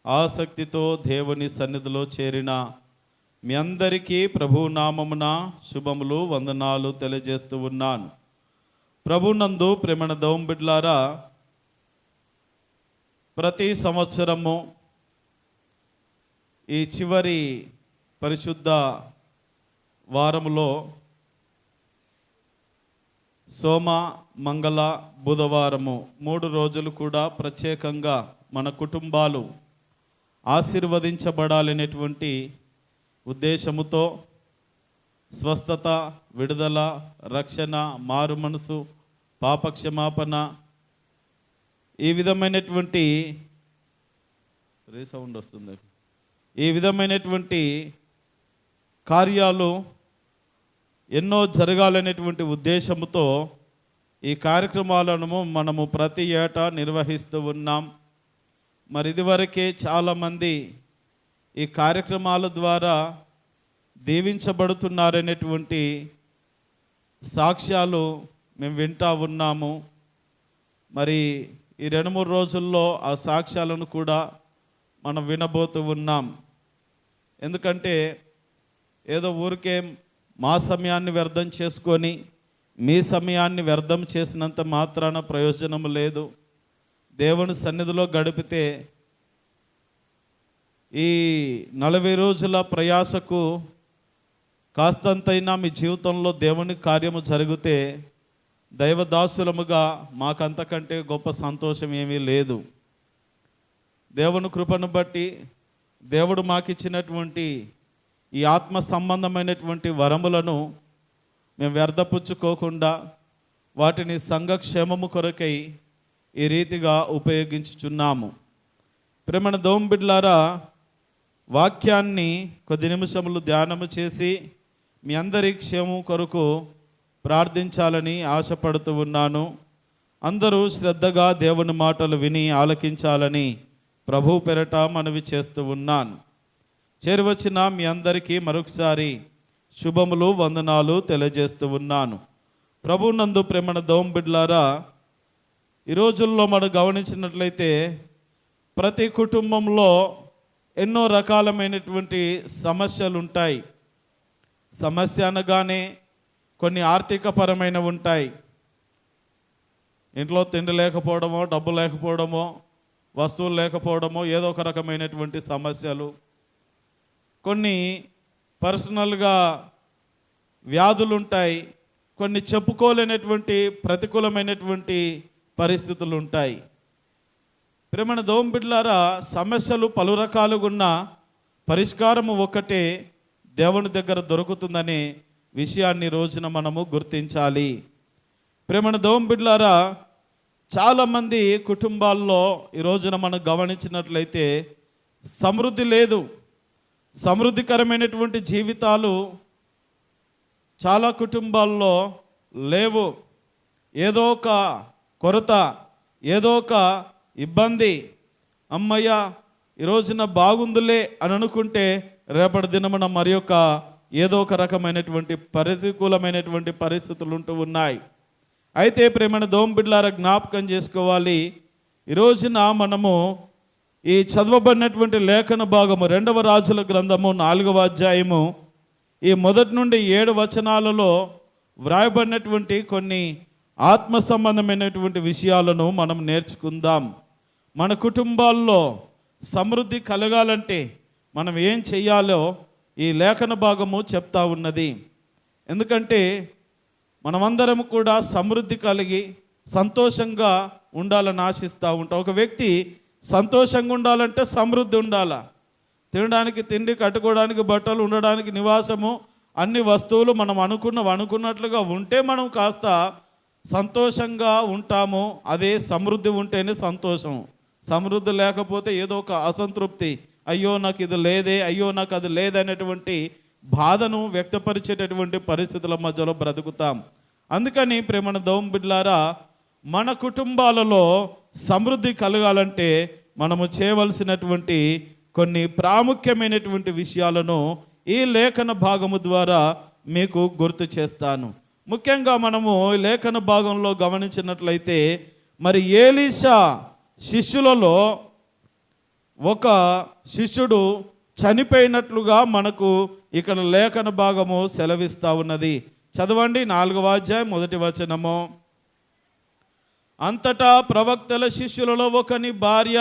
ఆసక్తితో దేవుని సన్నిధిలో చేరిన మీ అందరికీ ప్రభు నామమున శుభములు వందనాలు తెలియజేస్తూ ఉన్నాను. ప్రభునందు ప్రేమణ దౌంబిడ్లారా, ప్రతి సంవత్సరము ఈ చివరి పరిశుద్ధ వారములో సోమ, మంగళ, బుధవారము 3 రోజులు కూడా ప్రత్యేకంగా మన కుటుంబాలు ఆశీర్వదించబడాలనేటువంటి ఉద్దేశముతో స్వస్థత, విడుదల, రక్షణ, మారు మనసు, పాపక్షమాపణ, ఈ విధమైనటువంటి రీసౌండ్ వస్తుంది, ఈ విధమైనటువంటి కార్యాలు ఎన్నో జరగాలనేటువంటి ఉద్దేశంతో ఈ కార్యక్రమాలను మనము ప్రతి ఏటా నిర్వహిస్తూ ఉన్నాం. మరి ఇదివరకే చాలామంది ఈ కార్యక్రమాల ద్వారా దీవించబడుతున్నారనేటువంటి సాక్ష్యాలు మేము వింటూ ఉన్నాము. మరి ఈ 2-3 రోజుల్లో ఆ సాక్ష్యాలను కూడా మనం వినబోతూ ఉన్నాం. ఎందుకంటే ఏదో ఊరికే మా సమయాన్ని వ్యర్థం చేసుకొని మీ సమయాన్ని వ్యర్థం చేసినంత మాత్రాన ప్రయోజనం లేదు. దేవుని సన్నిధిలో గడిపితే ఈ 40 రోజుల ప్రయాసకు కాస్తంతైనా మీ జీవితంలో దేవుని కార్యము జరిగితే దైవదాసులముగా మాకంతకంటే గొప్ప సంతోషం ఏమీ లేదు. దేవుని కృపను బట్టి దేవుడు మాకిచ్చినటువంటి ఈ ఆత్మ సంబంధమైనటువంటి వరములను మేము వ్యర్థపుచ్చుకోకుండా వాటిని సంఘక్షేమము కొరకై ఈ రీతిగా ఉపయోగించుచున్నాము. ప్రేమణ దోంబిడ్లారా, వాక్యాన్ని కొద్ది నిమిషములు ధ్యానము చేసి మీ అందరి క్షేమం కొరకు ప్రార్థించాలని ఆశపడుతూ ఉన్నాను. అందరూ శ్రద్ధగా దేవుని మాటలు విని ఆలకించాలని ప్రభు పేరట మనవి చేస్తూ ఉన్నాను. చేరువచ్చిన మీ అందరికీ మరొకసారి శుభములు వందనాలు తెలియజేస్తూ ఉన్నాను. ప్రభునందు ప్రేమణ దౌంబిడ్లారా, ఈ రోజుల్లో మనం గమనించినట్లయితే ప్రతి కుటుంబంలో ఎన్నో రకాలమైనటువంటి సమస్యలు ఉంటాయి. సమస్య అనగానే కొన్ని ఆర్థికపరమైనవి ఉంటాయి. ఇంట్లో తిండి లేకపోవడమో, డబ్బు లేకపోవడమో, వస్తువులు లేకపోవడమో, ఏదో ఒక రకమైనటువంటి సమస్యలు. కొన్ని పర్సనల్గా వ్యాధులు ఉంటాయి. కొన్ని చెప్పుకోలేనటువంటి ప్రతికూలమైనటువంటి పరిస్థితులు ఉంటాయి. ప్రేమణ దోంబిడ్లారా, సమస్యలు పలు రకాలుగా ఉన్న పరిష్కారము ఒక్కటే దేవుని దగ్గర దొరుకుతుందనే విషయాన్ని రోజున మనము గుర్తించాలి. ప్రేమణ దోంబిడ్లారా, చాలామంది కుటుంబాల్లో ఈ రోజున మనం గమనించినట్లయితే సమృద్ధి లేదు. సమృద్ధికరమైనటువంటి జీవితాలు చాలా కుటుంబాల్లో లేవు. ఏదో ఒక కొరత, ఏదో ఒక ఇబ్బంది. అమ్మయ్య ఈ రోజున బాగుందిలే అని అనుకుంటే రేపటి దినమున మరి యొక్క ఏదో ఒక రకమైనటువంటి ప్రతికూలమైనటువంటి పరిస్థితులు ఉంటూ ఉన్నాయి. అయితే ప్రేమణ దోంబిడ్లారా, జ్ఞాపకం చేసుకోవాలి, ఈ రోజున మనము ఈ చదవబడినటువంటి లేఖన భాగము 2వ రాజుల గ్రంథము 4వ అధ్యాయము ఈ 1 నుండి 7 వచనాలలో వ్రాయబడినటువంటి కొన్ని ఆత్మ సంబంధమైనటువంటి విషయాలను మనం నేర్చుకుందాం. మన కుటుంబాల్లో సమృద్ధి కలగాలంటే మనం ఏం చెయ్యాలో ఈ లేఖన భాగము చెప్తా ఉన్నది. ఎందుకంటే మనమందరం కూడా సమృద్ధి కలిగి సంతోషంగా ఉండాలని ఆశిస్తూ ఉంటాం. ఒక వ్యక్తి సంతోషంగా ఉండాలంటే సమృద్ధి ఉండాలా. తినడానికి తిండి, కట్టుకోవడానికి బట్టలు, ఉండడానికి నివాసము, అన్ని వస్తువులు మనం అనుకున్నట్లుగా ఉంటే మనం కాస్త సంతోషంగా ఉంటాము. అదే సమృద్ధి ఉంటేనే సంతోషం. సమృద్ధి లేకపోతే ఏదో ఒక అసంతృప్తి, అయ్యో నాకు ఇది లేదే, అయ్యో నాకు అది లేదనేటువంటి బాధను వ్యక్తపరిచేటటువంటి పరిస్థితుల మధ్యలో బ్రతుకుతాం. అందుకని ప్రేమణ దౌంబిడ్లారా, మన కుటుంబాలలో సమృద్ధి కలగాలంటే మనము చేయవలసినటువంటి కొన్ని ప్రాముఖ్యమైనటువంటి విషయాలను ఈ లేఖన భాగము ద్వారా మీకు గుర్తు చేస్తాను. ముఖ్యంగా మనము లేఖన భాగంలో గమనించినట్లయితే మరి ఏలీషా శిష్యులలో ఒక శిష్యుడు చనిపోయినట్లుగా మనకు ఇక్కడ లేఖన భాగము సెలవిస్తూ ఉన్నది. చదవండి 4వ అధ్యాయం 1వ వచనము. అంతటా ప్రవక్తల శిష్యులలో ఒకని భార్య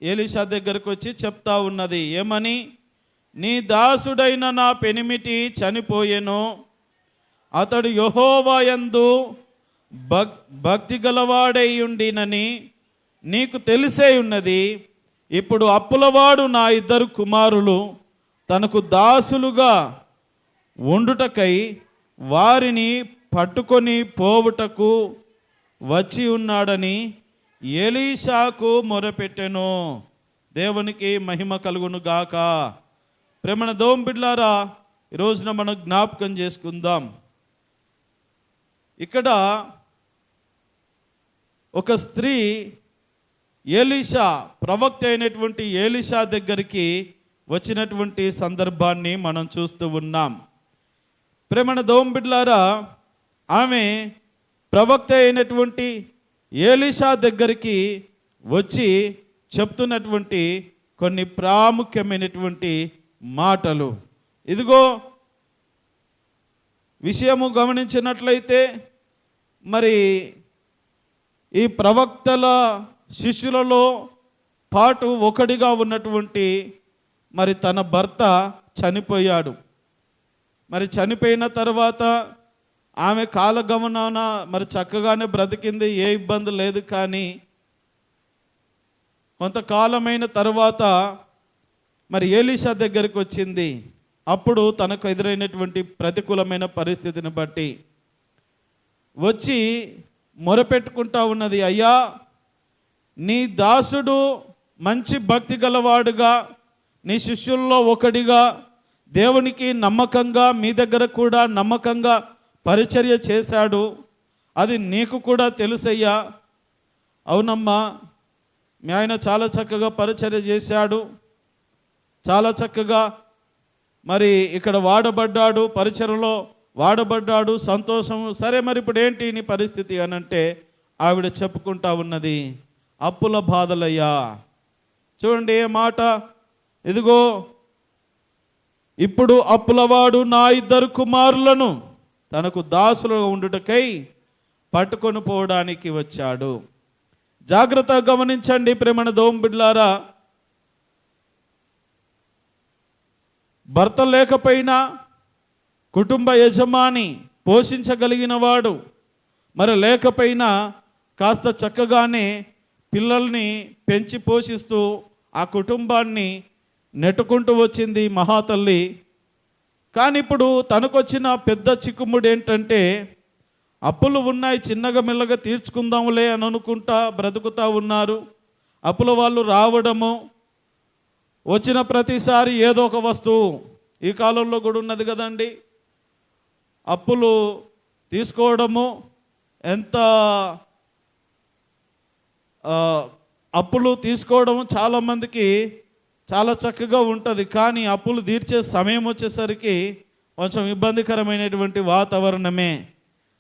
ఎలీషా దగ్గరకు వచ్చి చెప్తా ఉన్నది. ఏమని? నీ దాసుడైన నా పెనిమిటి చనిపోయెను, అతడు యెహోవా యందు భక్తి గలవాడై ఉండినని నీకు తెలిసే ఉన్నది. ఇప్పుడు అప్పులవాడు నా 2 కుమారులు తనకు దాసులుగా ఉండుటకై వారిని పట్టుకొని పోవుటకు వచ్చి ఉన్నాడని ఎలీషాకు మొరపెట్టెను. దేవునికి మహిమ కలుగును గాక. ప్రేమన దేవుని బిడ్డలారా, ఈరోజున మనం జ్ఞాపకం చేసుకుందాం. ఇక్కడ ఒక స్త్రీ ఎలీషా, ప్రవక్త అయినటువంటి ఎలీషా దగ్గరికి వచ్చినటువంటి సందర్భాన్ని మనం చూస్తూ ఉన్నాం. ప్రేమన దేవుని బిడ్డలారా, ఆమె ప్రవక్త అయినటువంటి ఎలీషా దగ్గరికి వచ్చి చెప్తున్నటువంటి కొన్ని ప్రాముఖ్యమైనటువంటి మాటలు. ఇదిగో విషయము గమనించినట్లయితే, మరి ఈ ప్రవక్తల శిష్యులలో పాటు ఒకడిగా ఉన్నటువంటి మరి తన భర్త చనిపోయాడు. మరి చనిపోయిన తర్వాత ఆమె కాలగమనాన మరి చక్కగానే బ్రతికింది, ఏ ఇబ్బంది లేదు. కానీ కొంతకాలమైన తర్వాత మరి ఎలీషా దగ్గరికి వచ్చింది. అప్పుడు తనకు ఎదురైనటువంటి ప్రతికూలమైన పరిస్థితిని బట్టి వచ్చి మొరపెట్టుకుంటా ఉన్నది. అయ్యా, నీ దాసుడు మంచి భక్తి గలవాడుగా, నీ శిష్యుల్లో ఒకడిగా, దేవునికి నమ్మకంగా, మీ దగ్గర కూడా నమ్మకంగా పరిచర్య చేశాడు. అది నీకు కూడా తెలుసయ్యా. అవునమ్మా, మీ ఆయన చాలా చక్కగా పరిచర్య చేశాడు, చాలా చక్కగా మరి ఇక్కడ వాడబడ్డాడు, పరిచర్యలో వాడబడ్డాడు, సంతోషం. సరే, మరి ఇప్పుడు ఏంటి నీ పరిస్థితి అని అంటే ఆవిడ చెప్పుకుంటా ఉన్నది, అప్పుల బాధలయ్యా. చూడండి ఏ మాట. ఇదిగో ఇప్పుడు అప్పులవాడు నా 2 కుమారులను తనకు దాసులుగా ఉండుటకై పట్టుకొని పోవడానికి వచ్చాడు. జాగ్రత్తగా గమనించండి ప్రేమణ దేవుని బిడ్డలారా. భర్త లేకపోయినా కుటుంబ యజమాని పోషించగలిగిన వాడు, మరి లేకపోయినా కాస్త చక్కగానే పిల్లల్ని పెంచి పోషిస్తూ ఆ కుటుంబాన్ని నెట్టుకుంటూ వచ్చింది మహాతల్లి. కానీ ఇప్పుడు తనకొచ్చిన పెద్ద చిక్కుముడి ఏంటంటే, అప్పులు ఉన్నాయి, చిన్నగా మెల్లగా తీర్చుకుందాంలే అని అనుకుంటా బ్రతుకుతూ ఉన్నారు. అప్పుల వాళ్ళు రావడము, వచ్చిన ప్రతిసారి ఏదో ఒక వస్తువు, ఈ కాలంలో కూడా ఉన్నది కదండి, అప్పులు తీసుకోవడము. అప్పులు తీసుకోవడము చాలామందికి చాలా చక్కగా ఉంటుంది. కానీ అప్పులు తీర్చే సమయం వచ్చేసరికి కొంచెం ఇబ్బందికరమైనటువంటి వాతావరణమే,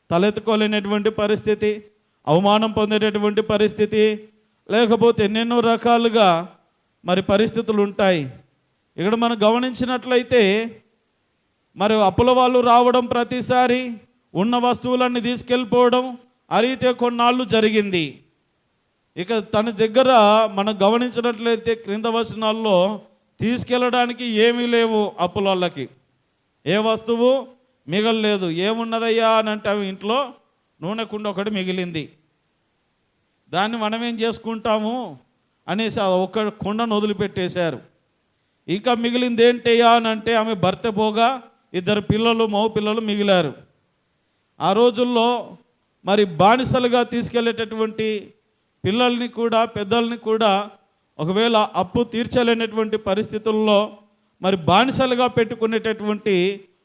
తలెత్తుకోలేనటువంటి పరిస్థితి, అవమానం పొందేటటువంటి పరిస్థితి, లేకపోతే ఎన్నెన్నో రకాలుగా మరి పరిస్థితులు ఉంటాయి. ఇక్కడ మనం గమనించినట్లయితే మరి అప్పుల వాళ్ళు రావడం, ప్రతిసారి ఉన్న వస్తువులన్నీ తీసుకెళ్ళిపోవడం, అరిగితే కొన్నాళ్ళు జరిగింది. ఇక తన దగ్గర మనం గమనించినట్లయితే క్రింద వచనాల్లో తీసుకెళ్ళడానికి ఏమీ లేవు అప్పుల వాళ్ళకి, ఏ వస్తువు మిగలలేదు. ఏమున్నదయ్యా అని అంటే అవి ఇంట్లో నూనె కుండ ఒకటి మిగిలింది, దాన్ని మనం ఏం చేసుకుంటాము అనేసి ఒక కుండను వదిలిపెట్టేశారు. ఇంకా మిగిలింది ఏంటయ్యా అని అంటే ఆమె భర్త పోగా 2 పిల్లలు, మగ పిల్లలు మిగిలారు. ఆ రోజుల్లో మరి బానిసలుగా తీసుకెళ్లేటటువంటి పిల్లల్ని కూడా, పెద్దల్ని కూడా ఒకవేళ అప్పు తీర్చలేనటువంటి పరిస్థితుల్లో మరి బానిసలుగా పెట్టుకునేటటువంటి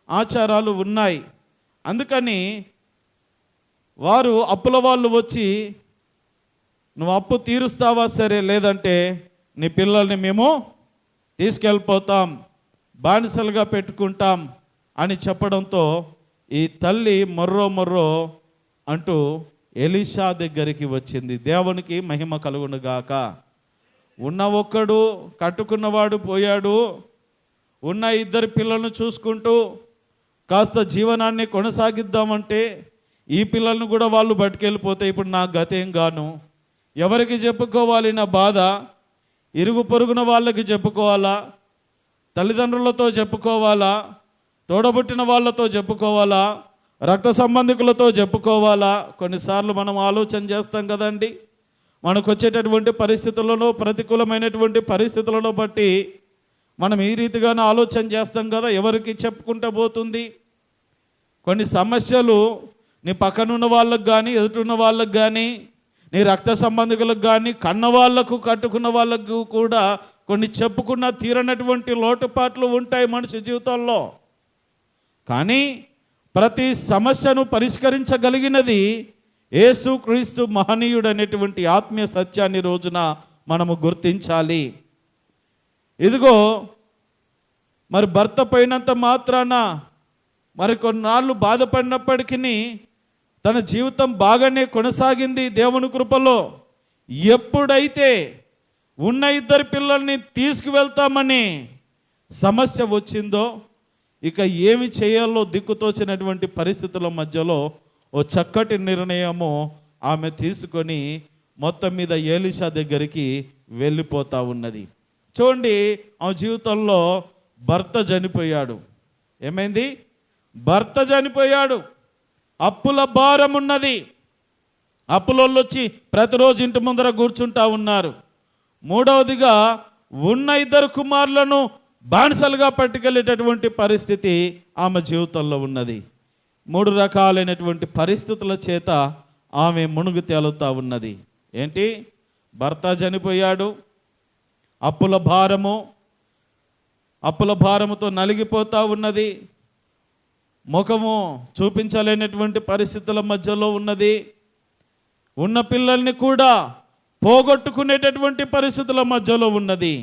ఆచారాలు ఉన్నాయి. అందుకని వారు అప్పుల వాళ్ళు వచ్చి, నువ్వు అప్పు తీరుస్తావా, సరే, లేదంటే నీ పిల్లల్ని మేము తీసుకెళ్ళిపోతాం, బానిసలుగా పెట్టుకుంటాం అని చెప్పడంతో ఈ తల్లి మొర్రో మొర్రో అంటూ ఎలీషా దగ్గరికి వచ్చింది. దేవునికి మహిమ కలుగును గాక. ఉన్న ఒక్కడు కట్టుకున్నవాడు పోయాడు. ఉన్న ఇద్దరు పిల్లలను చూసుకుంటూ కాస్త జీవనాన్ని కొనసాగిద్దామంటే ఈ పిల్లలను కూడా వాళ్ళు పట్టుకెళ్ళిపోతే ఇప్పుడు నా గతేం గాను? ఎవరికి చెప్పుకోవాలి నా బాధ? ఇరుగు పొరుగున వాళ్ళకి చెప్పుకోవాలా? తల్లిదండ్రులతో చెప్పుకోవాలా? తోడబుట్టిన వాళ్ళతో చెప్పుకోవాలా? రక్త సంబంధికులతో చెప్పుకోవాలా? కొన్నిసార్లు మనం ఆలోచన చేస్తాం కదండి. మనకు వచ్చేటటువంటి పరిస్థితులలో, ప్రతికూలమైనటువంటి పరిస్థితులను బట్టి మనం ఈ రీతిగానే ఆలోచన చేస్తాం కదా. ఎవరికి చెప్పుకుంటే పోతుంది? కొన్ని సమస్యలు నీ పక్కనున్న వాళ్ళకు కానీ, ఎదుటిన్న వాళ్ళకు కానీ, నీ రక్త సంబంధికులకు కానీ, కన్న వాళ్లకు, కట్టుకున్న వాళ్ళకు కూడా కొన్ని చెప్పుకున్న తీరనటువంటి లోటుపాట్లు ఉంటాయి మనిషి జీవితంలో. కానీ ప్రతి సమస్యను పరిష్కరించగలిగినది యేసుక్రీస్తు మహనీయుడు అనేటువంటి ఆత్మీయ సత్యాన్ని రోజున మనము గుర్తించాలి. ఇదిగో మరి భర్త పోయినంత మాత్రాన మరి కొన్నాళ్ళు బాధపడినప్పటికీ తన జీవితం బాగానే కొనసాగింది దేవుని కృపలో. ఎప్పుడైతే ఉన్న ఇద్దరు పిల్లల్ని తీసుకువెళ్తామని సమస్య వచ్చిందో ఇక ఏమి చేయాలో దిక్కుతోచినటువంటి పరిస్థితుల మధ్యలో ఓ చక్కటి నిర్ణయము ఆమె తీసుకొని మొత్తం మీద ఎలీషా దగ్గరికి వెళ్ళిపోతూ ఉన్నది. చూడండి, ఆమె జీవితంలో భర్త చనిపోయాడు. ఏమైంది? భర్త చనిపోయాడు. అప్పుల భారం ఉన్నది. అప్పులోళ్ళు వచ్చి ప్రతిరోజు ఇంటి ముందర కూర్చుంటా ఉన్నారు. మూడవదిగా ఉన్న ఇద్దరు కుమారులను బానిసలుగా పట్టుకెళ్ళేటటువంటి పరిస్థితి ఆమె జీవితంలో ఉన్నది. 3 రకాలైనటువంటి పరిస్థితుల చేత ఆమె మునుగు తేలుతూ ఉన్నది. ఏంటి? భర్త చనిపోయాడు, అప్పుల భారముతో నలిగిపోతూ ఉన్నది, ముఖము చూపించలేనటువంటి పరిస్థితుల మధ్యలో ఉన్నది, ఉన్న పిల్లల్ని కూడా పోగొట్టుకునేటటువంటి పరిస్థితుల మధ్యలో ఉన్నది.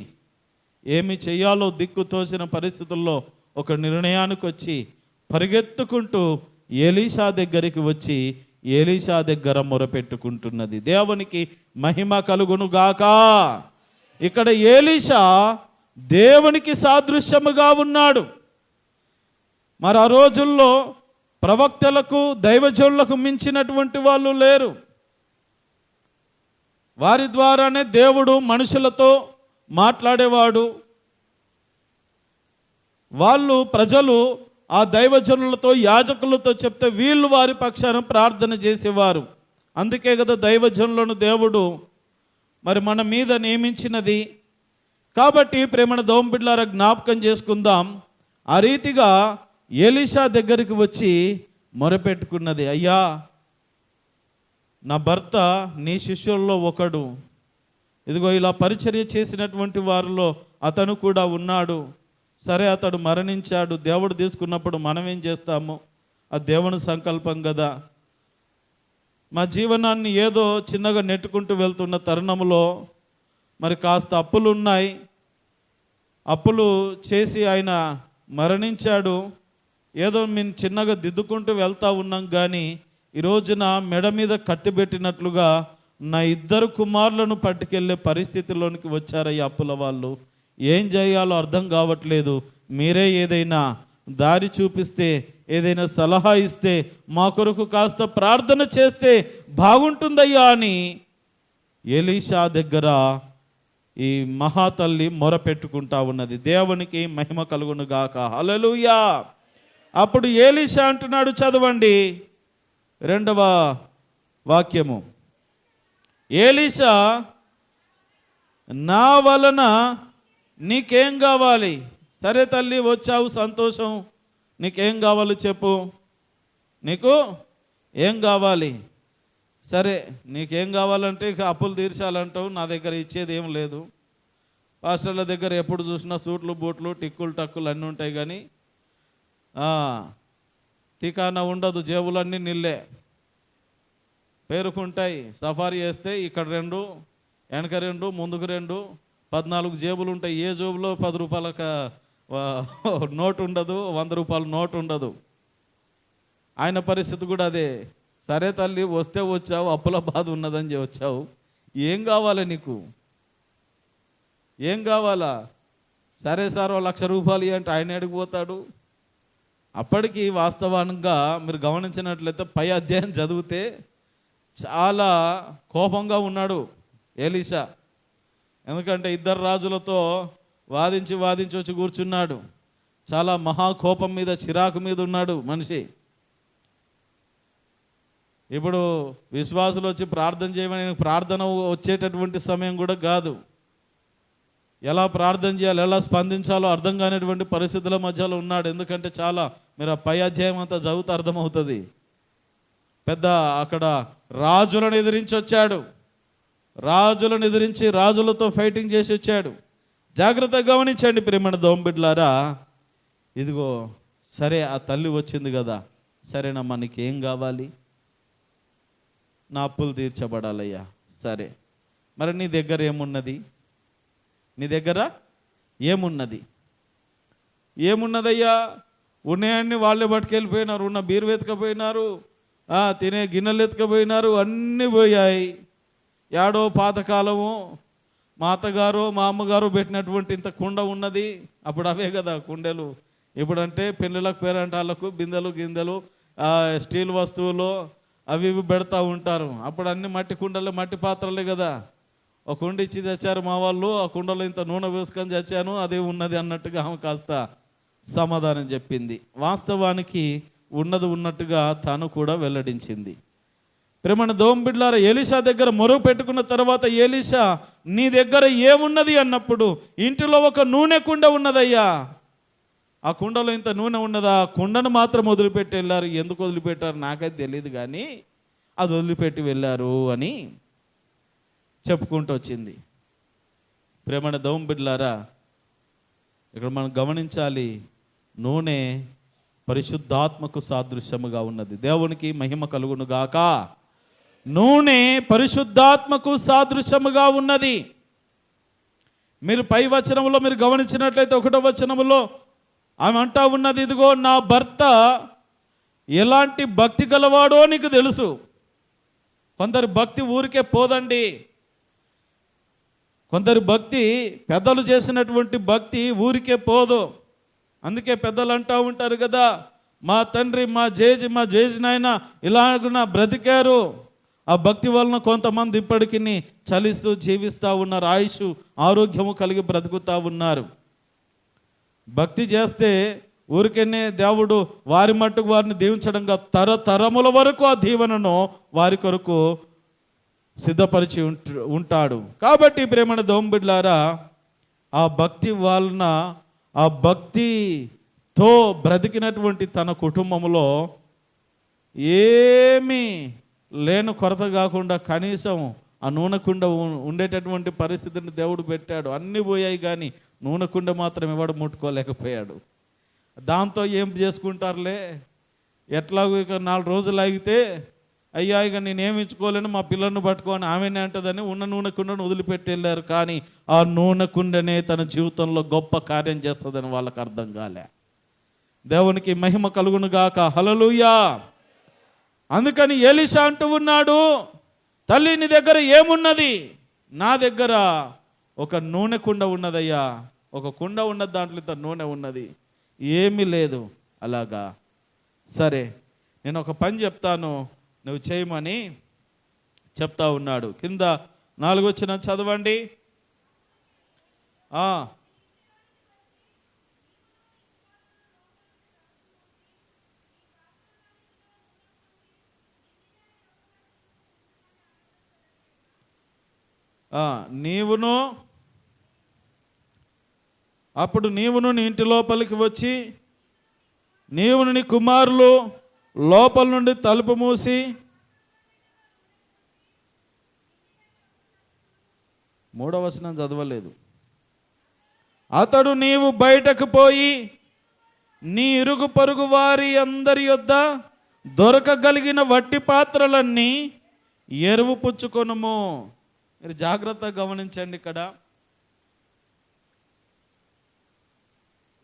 ఏమి చేయాలో దిక్కుతోచిన పరిస్థితుల్లో ఒక నిర్ణయానికి వచ్చి పరిగెత్తుకుంటూ ఎలీషా దగ్గరికి వచ్చి ఎలీషా దగ్గర మొరపెట్టుకుంటున్నది. దేవునికి మహిమ కలుగును గాక. ఇక్కడ ఎలీషా దేవునికి సాదృశ్యముగా ఉన్నాడు. మరి ఆ రోజుల్లో ప్రవక్తలకు, దైవజనులకు మించినటువంటి వాళ్ళు లేరు. వారి ద్వారానే దేవుడు మనుషులతో మాట్లాడేవాడు. వాళ్ళు, ప్రజలు ఆ దైవజనులతో, యాజకులతో చెప్తే వీళ్ళు వారి పక్షాన ప్రార్థన చేసేవారు. అందుకే కదా దైవజనులను దేవుడు మరి మన మీద నియమించినది. కాబట్టి ప్రేమణ దోంబిడ్లారా జ్ఞాపకం చేసుకుందాం. ఆ రీతిగా ఎలీషా దగ్గరికి వచ్చి మొరపెట్టుకున్నది. అయ్యా, నా భర్త నీ శిష్యుల్లో ఒకడు, ఇదిగో ఇలా పరిచర్య చేసినటువంటి వారిలో అతను కూడా ఉన్నాడు. సరే, అతడు మరణించాడు. దేవుడు తీసుకున్నప్పుడు మనం ఏం చేస్తాము? అది దేవుని సంకల్పం కదా. మా జీవనాన్ని ఏదో చిన్నగా నెట్టుకుంటూ వెళ్తున్న తరుణంలో మరి కాస్త అప్పులు ఉన్నాయి. అప్పులు చేసి ఆయన మరణించాడు. ఏదో మేము చిన్నగా దిద్దుకుంటూ వెళ్తూ ఉన్నాం. కానీ ఈ రోజున మెడ మీద కట్టిబెట్టినట్లుగా నా 2 కుమారులను పట్టుకెళ్ళే పరిస్థితిలోనికి వచ్చారు ఈ అప్పుల వాళ్ళు. ఏం చేయాలో అర్థం కావట్లేదు. మీరే ఏదైనా దారి చూపిస్తే, ఏదైనా సలహా ఇస్తే, మా కొరకు కాస్త ప్రార్థన చేస్తే బాగుంటుందయ్యా అని ఎలీషా దగ్గర ఈ మహాతల్లి మొరపెట్టుకుంటా ఉన్నది. దేవునికి మహిమ కలుగును గాక. హల్లెలూయా. అప్పుడు ఎలీషా అంటున్నాడు, చదవండి 2వ వాక్యము. ఎలీషా, నా వలన నీకేం కావాలి? సరే తల్లి, వచ్చావు, సంతోషం. నీకేం కావాలో చెప్పు. నీకు ఏం కావాలి? సరే, నీకేం కావాలంటే ఇక అప్పులు తీర్చాలంటావు. నా దగ్గర ఇచ్చేది ఏం లేదు. పాస్టర్ల దగ్గర ఎప్పుడు చూసినా సూట్లు, బూట్లు, టిక్కులు, టక్కులు అన్నీ ఉంటాయి. కానీ తికానా ఉండదు. జేబులన్నీ నిల్లే పేరుకుంటాయి. సఫారీ వేస్తే ఇక్కడ 2, వెనక 2, ముందుకు 2, 14 జేబులు ఉంటాయి. ఏ జేబులో 10 రూపాయల నోటు ఉండదు, 100 రూపాయల నోటు ఉండదు. ఆయన పరిస్థితి కూడా అదే. సరే తల్లి, వస్తే వచ్చావు, అప్పుల బాధ ఉన్నదని వచ్చావు, ఏం కావాలి నీకు, ఏం కావాలా? సరే సార్, 1,00,000 రూపాయలు అంటే ఆయన అడిగిపోతాడు. అప్పటికి వాస్తవంగా మీరు గమనించినట్లయితే పై అధ్యాయం చదివితే చాలా కోపంగా ఉన్నాడు ఎలీషా. ఎందుకంటే 2 రాజులతో వాదించి వచ్చి కూర్చున్నాడు. చాలా మహాకోపం మీద, చిరాకు మీద ఉన్నాడు మనిషి. ఇప్పుడు విశ్వాసులు వచ్చి ప్రార్థన చేయమని, ప్రార్థన వచ్చేటటువంటి సమయం కూడా కాదు. ఎలా ప్రార్థన చేయాలి, ఎలా స్పందించాలో అర్థం కానిటువంటి పరిస్థితుల మధ్యలో ఉన్నాడు. ఎందుకంటే చాలా, మీరు ఆ పై అధ్యాయం అంతా చదివితే అర్థమవుతుంది. పెద్ద అక్కడ రాజులను ఎదిరించి వచ్చాడు, రాజులను ఎదిరించి రాజులతో ఫైటింగ్ చేసి వచ్చాడు. జాగ్రత్తగా గమనించండి ప్రియమైన దోంబిడ్లారా. ఇదిగో సరే, ఆ తల్లి వచ్చింది కదా, సరేనమ్మా నీకేం కావాలి? నా అప్పులు తీర్చబడాలయ్యా. సరే, మరి నీ దగ్గర ఏమున్నది? నీ దగ్గర ఏమున్నది? ఏమున్నదయ్యా? ఉన్నాయన్ని వాళ్ళే పట్టుకెళ్ళిపోయినారు, ఉన్న బీరు ఎత్తుకపోయినారు, తినే గిన్నెలు ఎత్తుకపోయినారు, అన్నీ పోయాయి. ఏడో పాతకాలము మా అత్తగారు మా అమ్మగారు పెట్టినటువంటి ఇంత కుండ ఉన్నది. అప్పుడు అవే కదా కుండలు. ఇప్పుడంటే పెళ్ళిళ్ళకు, పేరంటాలకు బిందెలు గిందెలు, స్టీల్ వస్తువులు అవి ఇవి పెడతా ఉంటారు. అప్పుడు అన్ని మట్టి కుండలే, మట్టి పాత్రలే కదా. ఒక కుండ ఇచ్చి తెచ్చారు మా వాళ్ళు, ఆ కుండలో ఇంత నూనె వేసుకొని తెచ్చాను, అదే ఉన్నది అన్నట్టుగా ఆమె కాస్త సమాధానం చెప్పింది. వాస్తవానికి ఉన్నది ఉన్నట్టుగా తాను కూడా వెల్లడించింది. ప్రేమణ దోంబిడ్లారా, ఎలీషా దగ్గర మొరుగు పెట్టుకున్న తర్వాత, ఎలీషా నీ దగ్గర ఏమున్నది అన్నప్పుడు, ఇంటిలో ఒక నూనె కుండ ఉన్నదయ్యా. ఆ కుండలో ఇంత నూనె ఉన్నదా? ఆ కుండను మాత్రం వదిలిపెట్టి వెళ్ళారు. ఎందుకు వదిలిపెట్టారు నాకైతే తెలియదు, కానీ అది వదిలిపెట్టి వెళ్ళారు అని చెప్పుకుంటూ వచ్చింది. ప్రేమణ దోంబిడ్లారా, ఇక్కడ మనం గమనించాలి, నూనె పరిశుద్ధాత్మకు సాదృశ్యముగా ఉన్నది. దేవునికి మహిమ కలుగును గాక. నూనె పరిశుద్ధాత్మకు సాదృశ్యముగా ఉన్నది. మీరు పై వచనంలో మీరు గమనించినట్లయితే 1వ వచనంలో ఆమె అంటా ఉన్నది, ఇదిగో నా భర్త ఎలాంటి భక్తి గలవాడో నీకు తెలుసు. కొందరి భక్తి ఊరికే పోదండి. కొందరి భక్తి, పెద్దలు చేసినటువంటి భక్తి ఊరికే పోదు. అందుకే పెద్దలు అంటూ ఉంటారు కదా, మా తండ్రి మా జేజి నాయన ఇలాగున బ్రతికారు. ఆ భక్తి వలన కొంతమంది ఇప్పటికీ చలిస్తూ జీవిస్తూ ఉన్నారు, ఆయుష్ ఆరోగ్యము కలిగి బ్రతుకుతూ ఉన్నారు. భక్తి చేస్తే ఊరికనే దేవుడు వారి మట్టుకు వారిని దీవించడంగా తరతరముల వరకు ఆ దీవెనను వారి కొరకు సిద్ధపరిచి ఉంటాడు. కాబట్టి ప్రేమణ దోంబిడ్లారా, ఆ భక్తి వలన, ఆ భక్తితో బ్రతికినటువంటి తన కుటుంబంలో ఏమీ లేని కొరత కాకుండా కనీసం ఆ నూనె కుండ ఉండేటటువంటి పరిస్థితిని దేవుడు పెట్టాడు. అన్నీ పోయాయి, కానీ నూనె కుండ మాత్రం ఎవడు ముట్టుకోలేకపోయాడు. దాంతో ఏం చేసుకుంటారులే, ఎట్లాగో ఇక 4 రోజులు ఆగితే అయ్యా ఇక నేనేమి ఇచ్చుకోలేను, మా పిల్లలను పట్టుకొని ఆమెనే అంటదని ఉన్న నూనె కుండను వదిలిపెట్టి వెళ్ళారు. కానీ ఆ నూనె కుండనే తన జీవితంలో గొప్ప కార్యం చేస్తుందని వాళ్ళకి అర్థం కాలే. దేవునికి మహిమ కలుగును గాక. హల్లెలూయా. అందుకని ఎలీషా అంటూ ఉన్నాడు, తల్లి నీ దగ్గర ఏమున్నది? నా దగ్గర ఒక నూనె కుండ ఉన్నదయ్యా. ఒక కుండ ఉన్నది, దాంట్లో ఇంత నూనె ఉన్నది, ఏమీ లేదు. అలాగా, సరే నేను ఒక పని చెప్తాను, నువ్వు చేయమని చెప్తా ఉన్నాడు. కింద 4 వచ్చిన చదవండి. అప్పుడు నీవును నీ ఇంటి లోపలికి వచ్చి, నీవును నీ కుమారులు లోపల నుండి తలుపు మూసి, 3వ వచనం చదవలేదు. అతడు నీవు బయటకు పోయి నీ ఇరుగు పొరుగు వారి అందరి యొద్ద దొరకగలిగిన వట్టి పాత్రలన్నీ ఎరువు పుచ్చుకొనుము. మీరు జాగ్రత్తగా గమనించండి. ఇక్కడ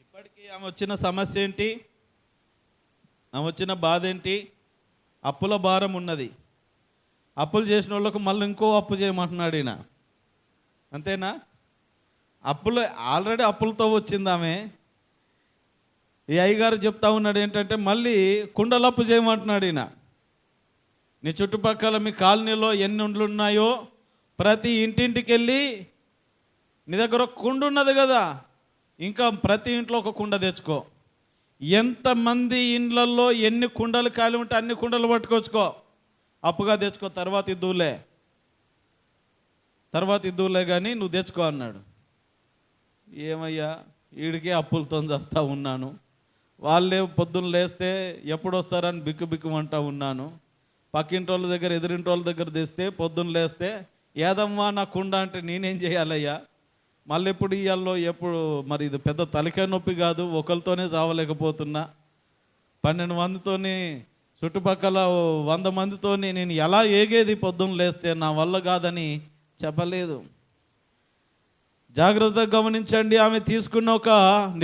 ఇప్పటికీ ఆమె వచ్చిన సమస్య ఏంటి, ఆమె వచ్చిన బాధ ఏంటి? అప్పుల భారం ఉన్నది. అప్పులు చేసిన వాళ్ళకు మళ్ళీ ఇంకో అప్పు చేయమంటున్నాడు ఈయన. అంతేనా? అప్పులు ఆల్రెడీ అప్పులతో వచ్చింది ఆమె. ఈ అయ్యగారు చెప్తా ఉన్నాడు ఏంటంటే మళ్ళీ కుండలప్పు చేయమంటున్నాడు ఈయన. నీ చుట్టుపక్కల మీ కాలనీలో ఎన్ని ఇండ్లు ఉన్నాయో ప్రతి ఇంటింటికి వెళ్ళి, నీ దగ్గర ఒక కుండ ఉన్నది కదా, ఇంకా ప్రతి ఇంట్లో ఒక కుండ తెచ్చుకో. ఎంతమంది ఇండ్లల్లో ఎన్ని కుండలు ఖాళీ ఉంటే అన్ని కుండలు పట్టుకొచ్చుకో, అప్పుగా తెచ్చుకో, తర్వాత ఇద్దులే కానీ నువ్వు తెచ్చుకో అన్నాడు. ఏమయ్యా, వీడికే అప్పులతో చేస్తూ ఉన్నాను, వాళ్ళే పొద్దున్న లేస్తే ఎప్పుడు వస్తారని బిక్కుమంటూ ఉన్నాను. పక్కింటి వాళ్ళ దగ్గర ఎదురింటి వాళ్ళ దగ్గర తెస్తే పొద్దున్న లేస్తే ఏదమ్మా నా కుండ అంటే నేనేం చేయాలయ్యా, మళ్ళీ ఎప్పుడు ఇయ్యాలో ఎప్పుడు. మరి ఇది పెద్ద తలకాయ నొప్పి కాదు, ఒకరితోనే చావలేకపోతున్నా, 12 మందితోని చుట్టుపక్కల 100 మందితోని నేను ఎలా ఏగేది పొద్దున్న లేస్తే, నా వల్ల కాదని చెప్పలేదు. జాగ్రత్తగా గమనించండి, ఆమె తీసుకున్న ఒక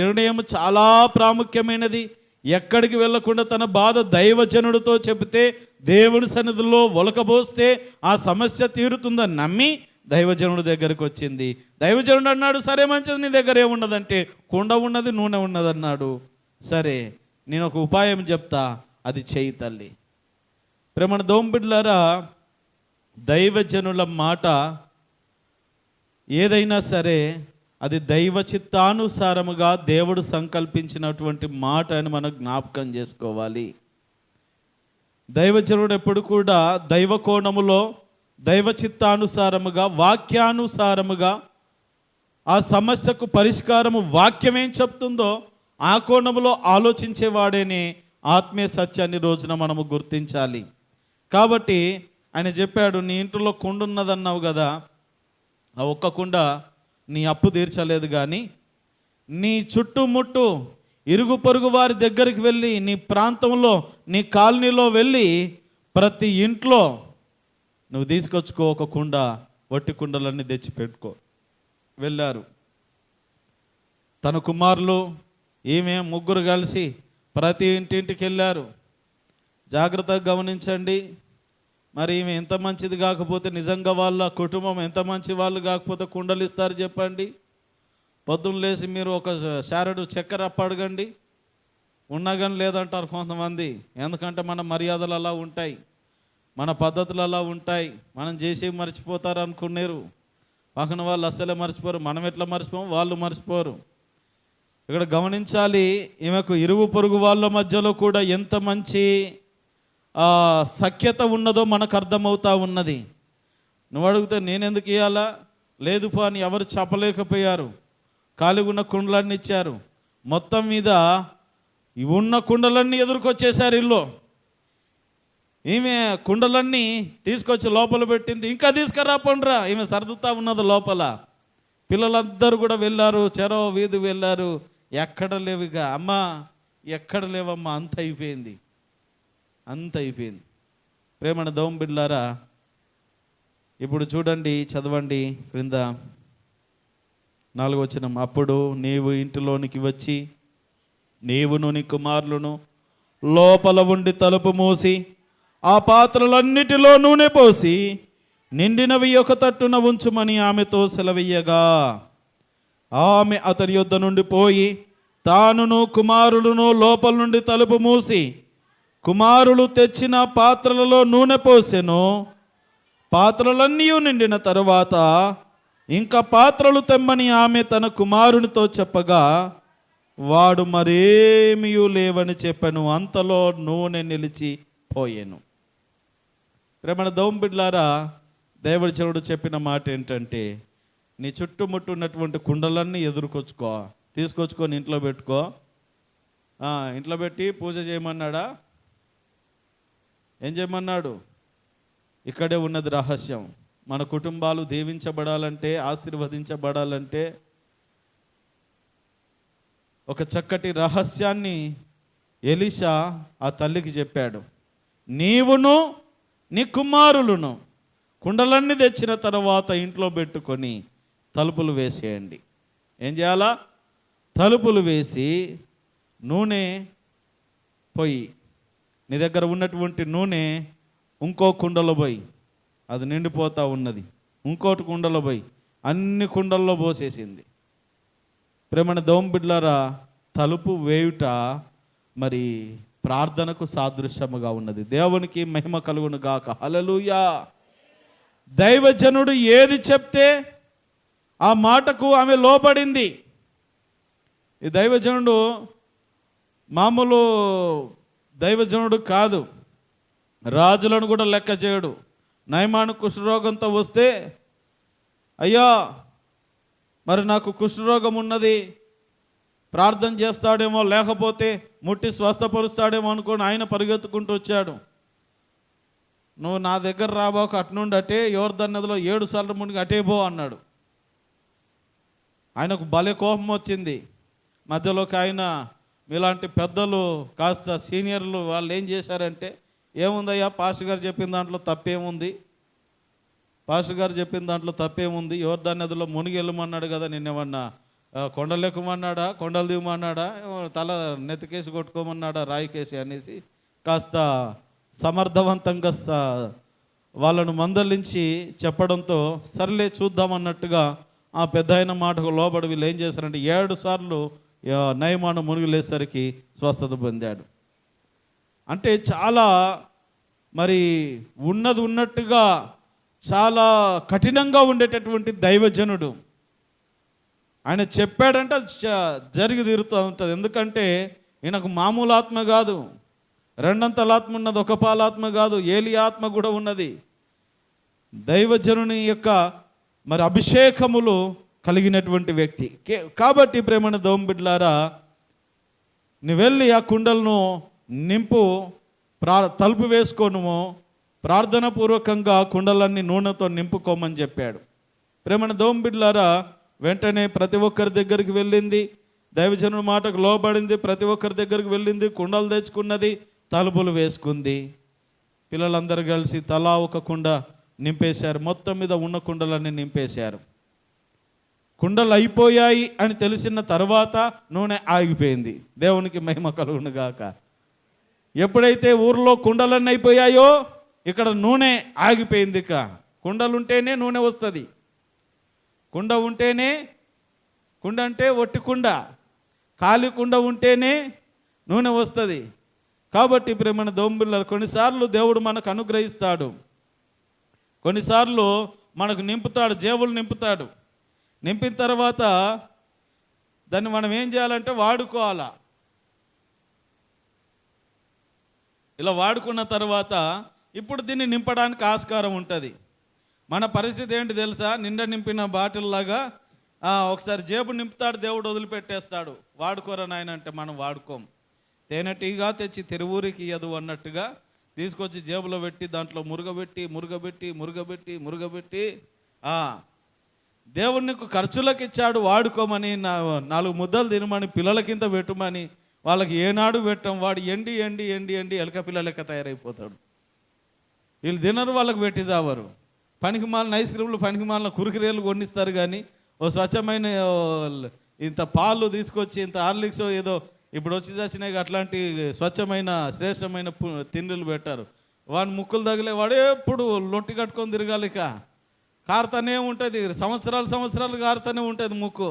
నిర్ణయం చాలా ప్రాముఖ్యమైనది. ఎక్కడికి వెళ్ళకుండా తన బాధ దైవజనుడితో చెబితే, దేవుని సన్నిధిలో ఒలకబోస్తే ఆ సమస్య తీరుతుందని నమ్మి దైవజనుడి దగ్గరికి వచ్చింది. దైవజనుడు అన్నాడు, సరే మంచిది, నీ దగ్గర ఏమున్నదంటే కుండ ఉన్నది, నూనె ఉన్నది అన్నాడు. సరే, నేను ఒక ఉపాయం చెప్తా, అది చేయి తల్లి. ప్రేమణ దోంబిడ్లారా, దైవజనుల మాట ఏదైనా సరే అది దైవ చిత్తానుసారముగా దేవుడు సంకల్పించినటువంటి మాట అని మనం జ్ఞాపకం చేసుకోవాలి. దైవజనుడు ఎప్పుడు కూడా దైవ కోణములో దైవ చిత్తానుసారముగా వాక్యానుసారముగా ఆ సమస్యకు పరిష్కారము వాక్యం ఏం చెప్తుందో ఆ కోణములో ఆలోచించేవాడేనే ఆత్మీయ సత్యాన్ని రోజున మనము గుర్తించాలి. కాబట్టి ఆయన చెప్పాడు, నీ ఇంట్లో కుండ ఉన్నదన్నావు కదా, ఆ ఒక్క కుండ నీ అప్పు తీర్చలేదు, కానీ నీ చుట్టుముట్టు ఇరుగు పొరుగు వారి దగ్గరికి వెళ్ళి, నీ ప్రాంతంలో నీ కాలనీలో వెళ్ళి ప్రతి ఇంట్లో నువ్వు తీసుకొచ్చుకో ఒక కుండ, వట్టి కుండలన్నీ తెచ్చి పెట్టుకో. వెళ్ళారు తన కుమారులు, ఈమె, ముగ్గురు కలిసి ప్రతి ఇంటింటికి వెళ్ళారు. జాగ్రత్తగా గమనించండి, మరి ఈమె ఎంత మంచిది కాకపోతే, నిజంగా వాళ్ళ కుటుంబం ఎంత మంచి వాళ్ళు కాకపోతే కుండలు ఇస్తారు చెప్పండి? పొద్దున్న లేచి మీరు ఒక శారడు చక్కెర అప్పడగండి, ఉన్నా కానీ లేదంటారు కొంతమంది. ఎందుకంటే మన మర్యాదలు అలా ఉంటాయి, మన పద్ధతులు అలా ఉంటాయి, మనం చేసి మర్చిపోతారు అనుకున్నారు. పక్కన వాళ్ళు అస్సలే మర్చిపోరు, మనం ఎట్లా మర్చిపోము వాళ్ళు మర్చిపోరు. ఇక్కడ గమనించాలి, ఈమెకు ఇరుగు పొరుగు వాళ్ళ మధ్యలో కూడా ఎంత మంచి సఖ్యత ఉన్నదో మనకు అర్థమవుతా ఉన్నది. నువ్వు అడిగితే నేనెందుకు ఇవ్వాలా, లేదు పో అని ఎవరు చెప్పలేకపోయారు. ఖాళీగా ఉన్న కుండలన్నీ ఇచ్చారు. మొత్తం మీద ఉన్న కుండలన్నీ ఎదురుకొచ్చేసారు ఇల్లు. ఈమె కుండలన్నీ తీసుకొచ్చి లోపల పెట్టింది. ఇంకా తీసుకురా పండ్రా, ఈమె సర్దుతా ఉన్నది లోపల. పిల్లలందరూ కూడా వెళ్ళారు, చెరో వీధి వెళ్ళారు, ఎక్కడ లేవుగా. అమ్మా ఎక్కడ లేవమ్మా, అంత అయిపోయింది. ప్రేమణ దోంబిడ్లారా, ఇప్పుడు చూడండి, చదవండి క్రింద 4వ వచనం. అప్పుడు నీవు ఇంటిలోనికి వచ్చి నీవును నీ కుమారులను లోపల ఉండి తలుపు మూసి ఆ పాత్రలన్నిటిలో నూనె పోసి నిండినవి ఒక తట్టున ఉంచుమని ఆమెతో సెలవీయగా, ఆమె అతని యొద్ద నుండి పోయి తానును కుమారులను లోపల నుండి తలుపు మూసి కుమారులు తెచ్చిన పాత్రలలో నూనె పోసెను. పాత్రలన్నీ నిండిన తరువాత ఇంకా పాత్రలు తెమ్మని ఆమె తన కుమారునితో చెప్పగా వాడు మరేమీ లేవని చెప్పాను. అంతలో నూనె నిలిచిపోయాను. ప్రేమణ దోంబిడ్లారా, దైవజనుడు చెప్పిన మాట ఏంటంటే, నీ చుట్టుముట్టు ఉన్నటువంటి కుండలన్నీ తీసుకొచ్చుకొని ఇంట్లో పెట్టుకో. ఇంట్లో పెట్టి పూజ చేయమన్నాడా? ఏం చేయమన్నాడు? ఇక్కడే ఉన్నది రహస్యం. మన కుటుంబాలు దీవించబడాలంటే, ఆశీర్వదించబడాలంటే ఒక చక్కటి రహస్యాన్ని ఎలీషా ఆ తల్లికి చెప్పాడు. నీవును నీ కుమారులను కుండలన్నీ తెచ్చిన తర్వాత ఇంట్లో పెట్టుకొని తలుపులు వేసేయండి. ఏం చేయాలా? తలుపులు వేసి నూనె పొయ్యి. నీ దగ్గర ఉన్నటువంటి నూనె ఇంకో కుండలో పోయి అది నిండిపోతూ ఉన్నది. ఇంకోటి కుండలో పోయి అన్ని కుండల్లో పోసేసింది. ప్రేమణ దోమ బిడ్డలారా, తలుపు వేయుట మరి ప్రార్థనకు సాదృశ్యముగా ఉన్నది. దేవునికి మహిమ కలుగును గాక. హల్లెలూయా. దైవజనుడు ఏది చెప్తే ఆ మాటకు ఆమె లోబడింది. ఈ దైవజనుడు మామూలు దైవజనుడు కాదు, రాజులను కూడా లెక్క చేయడు. నయమాను కుష్ఠరోగంతో వస్తే, అయ్యా మరి నాకు కుష్ఠరోగం ఉన్నది, ప్రార్థన చేస్తాడేమో, లేకపోతే ముట్టి స్వస్థపరుస్తాడేమో అనుకొని ఆయన పరిగెత్తుకుంటూ వచ్చాడు. నువ్వు నా దగ్గర రాబోక అట్నుండి అటే యోర్దాను నదిలో 7 సార్లు మునిగి అటే పో అన్నాడు. ఆయనకు భలే కోపం వచ్చింది. మధ్యలోకి ఆయన, మీలాంటి పెద్దలు కాస్త సీనియర్లు వాళ్ళు ఏం చేశారంటే, ఏముందయ్యా పాస్టర్ గారు చెప్పిన దాంట్లో తప్పేముంది, పాస్టర్ గారు చెప్పిన దాంట్లో తప్పేముంది, యోర్దాను నదిలో మునిగి వెళ్ళమన్నాడు కదా, నిన్నేమన్నా కొండలు ఎక్కుమన్నాడా, కొండలు దిగమన్నాడా, తల నెత్తికేసి కొట్టుకోమన్నాడా, రాయికేసి అనేసి కాస్త సమర్థవంతంగా వాళ్ళను మందలించి చెప్పడంతో సర్లే చూద్దామన్నట్టుగా ఆ పెద్ద అయిన మాటకు లోబడి వీళ్ళు ఏం చేశారంటే 7 సార్లు నయమాను మునిగిలేసరికి స్వస్థత పొందాడు. అంటే చాలా మరి ఉన్నట్టుగా చాలా కఠినంగా ఉండేటటువంటి దైవజనుడు. ఆయన చెప్పాడంటే అది జరిగి తీరుతూ ఉంటుంది. ఎందుకంటే ఈయనకు మామూలు ఆత్మ కాదు, రెండంతల ఆత్మ ఉన్నది, ఒక పాలాత్మ కాదు, ఏలి ఆత్మ కూడా ఉన్నది. దైవజనుని యొక్క మరి అభిషేకములు కలిగినటువంటి వ్యక్తి కాబట్టి ప్రేమణ దోమ బిడ్డలారా, నువ్వు వెళ్ళి ఆ కుండలను నింపు, తలుపు వేసుకోను, ప్రార్థన పూర్వకంగా కుండలన్నీ నూనెతో నింపుకోమని చెప్పాడు. ప్రేమణ దోమ బిడ్డలారా, వెంటనే ప్రతి ఒక్కరి దగ్గరికి వెళ్ళింది, దైవజనుడి మాటకు లోబడింది, ప్రతి ఒక్కరి దగ్గరికి వెళ్ళింది, కుండలు తెచ్చుకున్నది, తలుపులు వేసుకుంది. పిల్లలందరూ కలిసి తలా ఒక కుండ నింపేశారు. మొత్తం మీద ఉన్న కుండలన్నీ నింపేశారు. కుండలు అయిపోయాయి అని తెలిసిన తర్వాత నూనె ఆగిపోయింది. దేవునికి మహిమ కలుగును గాక. ఎప్పుడైతే ఊర్లో కుండలన్నీ అయిపోయాయో ఇక్కడ నూనె ఆగిపోయింది. ఇక కుండలు ఉంటేనే నూనె వస్తుంది. కుండ ఉంటేనే, కుండ అంటే ఒట్టి కుండ, ఖాళీ కుండ ఉంటేనే నూనె వస్తుంది. కాబట్టి ప్రేమణ దోంబిళ్ళ కొన్నిసార్లు దేవుడు మనకు అనుగ్రహిస్తాడు, కొన్నిసార్లు మనకు నింపుతాడు, జేబులు నింపుతాడు. నింపిన తర్వాత దాన్ని మనం ఏం చేయాలంటే వాడుకోవాలా. ఇలా వాడుకున్న తర్వాత ఇప్పుడు దీన్ని నింపడానికి ఆస్కారం ఉంటుంది. మన పరిస్థితి ఏంటి తెలుసా? నిండా నింపిన బాటిల్ లాగా ఒకసారి జేబు నింపుతాడు, దేవుడు వదిలిపెట్టేస్తాడు. వాడుకోరా నాయన అంటే మనం వాడుకోం. తేనెటీగా తెచ్చి తిరువూరికి ఇయ్యదు అన్నట్టుగా తీసుకొచ్చి జేబులో పెట్టి దాంట్లో మురుగబెట్టి దేవుడు నీకు ఖర్చులకు ఇచ్చాడు, వాడుకోమని, 4 ముద్దలు తినమని, పిల్లల కింద పెట్టుమని వాళ్ళకి ఏనాడు పెట్టం. వాడు ఎండి ఎండి ఎండి ఎండి ఎలక పిల్ల లెక్క తయారైపోతాడు. వీళ్ళు తినరు, వాళ్ళకి పెట్టి చావరు. పనికి మాలిన ఐస్ క్రీములు, పనికి మాలిన కురుకురేలు కొనిస్తారు. కానీ ఓ స్వచ్ఛమైన ఇంత పాలు తీసుకొచ్చి, ఇంత హార్లిక్స్ ఏదో ఇప్పుడు వచ్చి చచ్చినాయి అట్లాంటి స్వచ్ఛమైన శ్రేష్టమైన తిండిలు పెట్టారు. వాడిని ముక్కులు తగిలే, వాడే ఎప్పుడు లొట్టి కట్టుకొని తిరగాలి. ఇక కారుతూనే ఉంటుంది, సంవత్సరాలు కారుతూనే ఉంటుంది ముక్కు.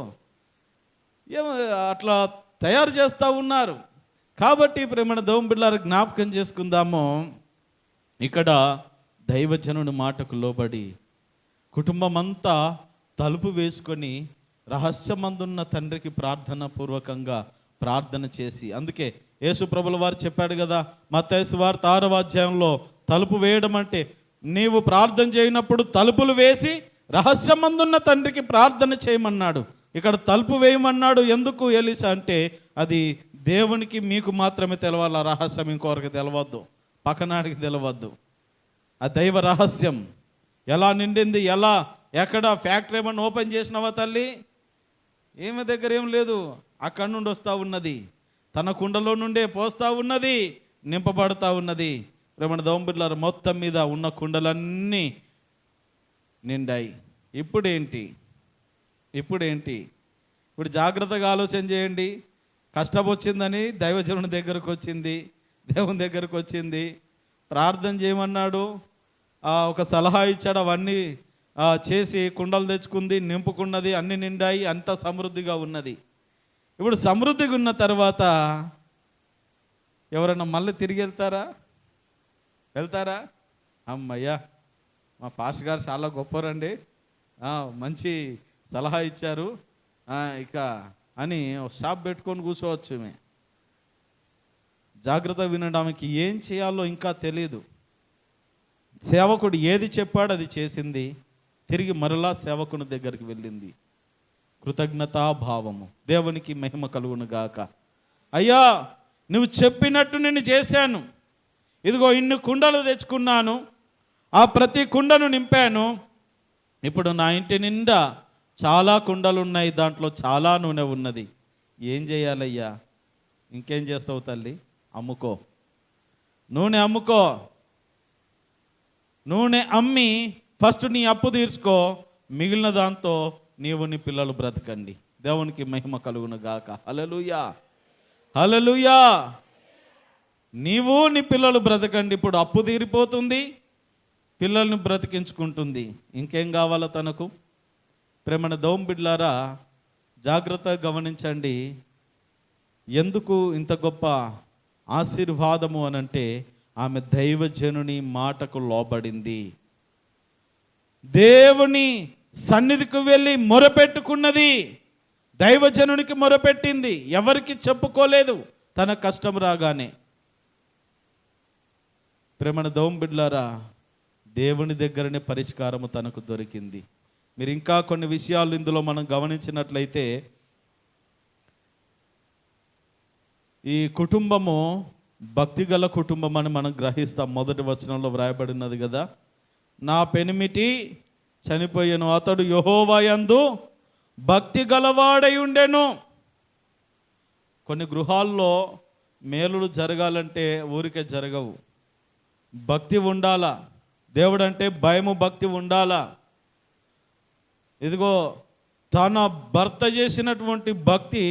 ఏమో అట్లా తయారు చేస్తూ ఉన్నారు. కాబట్టి ప్రేమణ దోమ బిళ్ళారు జ్ఞాపకం చేసుకుందాము. ఇక్కడ దైవజనుడి మాటకు లోబడి కుటుంబం అంతా తలుపు వేసుకొని రహస్యమందున్న తండ్రికి ప్రార్థన పూర్వకంగా ప్రార్థన చేసి, అందుకే యేసు ప్రభుల వారు చెప్పాడు కదా, మత్తయి సువార్త 6వ అధ్యాయంలో, తలుపు వేయడం అంటే నీవు ప్రార్థన చేయనప్పుడు తలుపులు వేసి రహస్యమందున్న తండ్రికి ప్రార్థన చేయమన్నాడు. ఇక్కడ తలుపు వేయమన్నాడు. ఎందుకు ఎలీషా అంటే అది దేవునికి మీకు మాత్రమే తెలవాలి. ఆ రహస్యం ఇంకొకరికి తెలవద్దు, పక్కనాడికి తెలవద్దు. ఆ దైవ రహస్యం ఎలా నిండింది, ఎలా ఎక్కడ ఫ్యాక్టరీ ఏమన్నా ఓపెన్ చేసినావా తల్లి? ఏమి దగ్గర ఏం లేదు, అక్కడి నుండి వస్తూ ఉన్నది, తన కుండలో నుండే పోస్తూ ఉన్నది, నింపబడుతూ ఉన్నది. ప్రేమణ దోంబిళ్ళారు మొత్తం మీద ఉన్న కుండలన్నీ నిండాయి. ఇప్పుడేంటి? ఇప్పుడు జాగ్రత్తగా ఆలోచన చేయండి. కష్టం వచ్చిందని దైవజనుని దగ్గరకు వచ్చింది, దేవుని దగ్గరకు వచ్చింది, ప్రార్థన చేయమన్నాడు, ఒక సలహా ఇచ్చాడు, అవన్నీ చేసి కుండలు తెచ్చుకుంది, నింపుకున్నది, అన్ని నిండాయి, అంత సమృద్ధిగా ఉన్నది. ఇప్పుడు సమృద్ధిగా ఉన్న తర్వాత ఎవరైనా మళ్ళీ తిరిగి వెళ్తారా? అమ్మయ్యా, మా పాస్టర్ గారు చాలా గొప్పరండి, మంచి సలహా ఇచ్చారు, ఇక అని షాప్ పెట్టుకొని కూర్చోవచ్చు. జాగ్రత్త వినడానికి ఏం చేయాలో ఇంకా తెలియదు. సేవకుడు ఏది చెప్పాడు అది చేసింది, తిరిగి మరలా సేవకుని దగ్గరికి వెళ్ళింది. కృతజ్ఞతాభావము. దేవునికి మహిమ కలుగును గాక. అయ్యా, నువ్వు చెప్పినట్టు నేను చేశాను, ఇదిగో ఇన్ని కుండలు తెచ్చుకున్నాను, ఆ ప్రతి కుండను నింపాను, ఇప్పుడు నా ఇంటి నిండా చాలా కుండలు ఉన్నాయి, దాంట్లో చాలా నూనె ఉన్నది, ఏం చేయాలయ్యా? ఇంకేం చేస్తావు తల్లి? అమ్ముకో, నూనె అమ్ముకో, నూనె అమ్మి ఫస్ట్ నీ అప్పు తీర్చుకో, మిగిలిన దాంతో నీవు నీ పిల్లలు బ్రతకండి. దేవునికి మహిమ కలుగును గాక. హల్లెలూయా, హల్లెలూయా. నీవు నీ పిల్లలు బ్రతకండి. ఇప్పుడు అప్పు తీరిపోతుంది, పిల్లల్ని బ్రతికించుకుంటుంది, ఇంకేం కావాలో తనకు? ప్రేమన దౌం బిడ్లారా, జాగ్రత్తగా గమనించండి. ఎందుకు ఇంత గొప్ప ఆశీర్వాదము అనంటే ఆమె దైవజనుని మాటకు లోబడింది. దేవుని సన్నిధికి వెళ్ళి మొరపెట్టుకున్నది, దైవజనునికి మొరపెట్టింది, ఎవరికి చెప్పుకోలేదు తన కష్టం రాగానే. ప్రేమన దౌం బిడ్లారా, దేవుని దగ్గరనే పరిష్కారము తనకు దొరికింది. మీరు ఇంకా కొన్ని విషయాలు ఇందులో మనం గమనించినట్లయితే, ఈ కుటుంబము భక్తిగల కుటుంబం అని మనం గ్రహిస్తాం. మొదటి వచనంలో వ్రాయబడినది కదా, నా పెనిమిటి చనిపోయాను, అతడు యెహోవా యందు భక్తి గలవాడై ఉండెను. కొన్ని గృహాల్లో మేలులు జరగాలంటే ఊరికే జరగవు, భక్తి ఉండాలా, దేవుడంటే భయము భక్తి ఉండాలా. ఇదిగో తన భర్త చేసినటువంటి భక్తి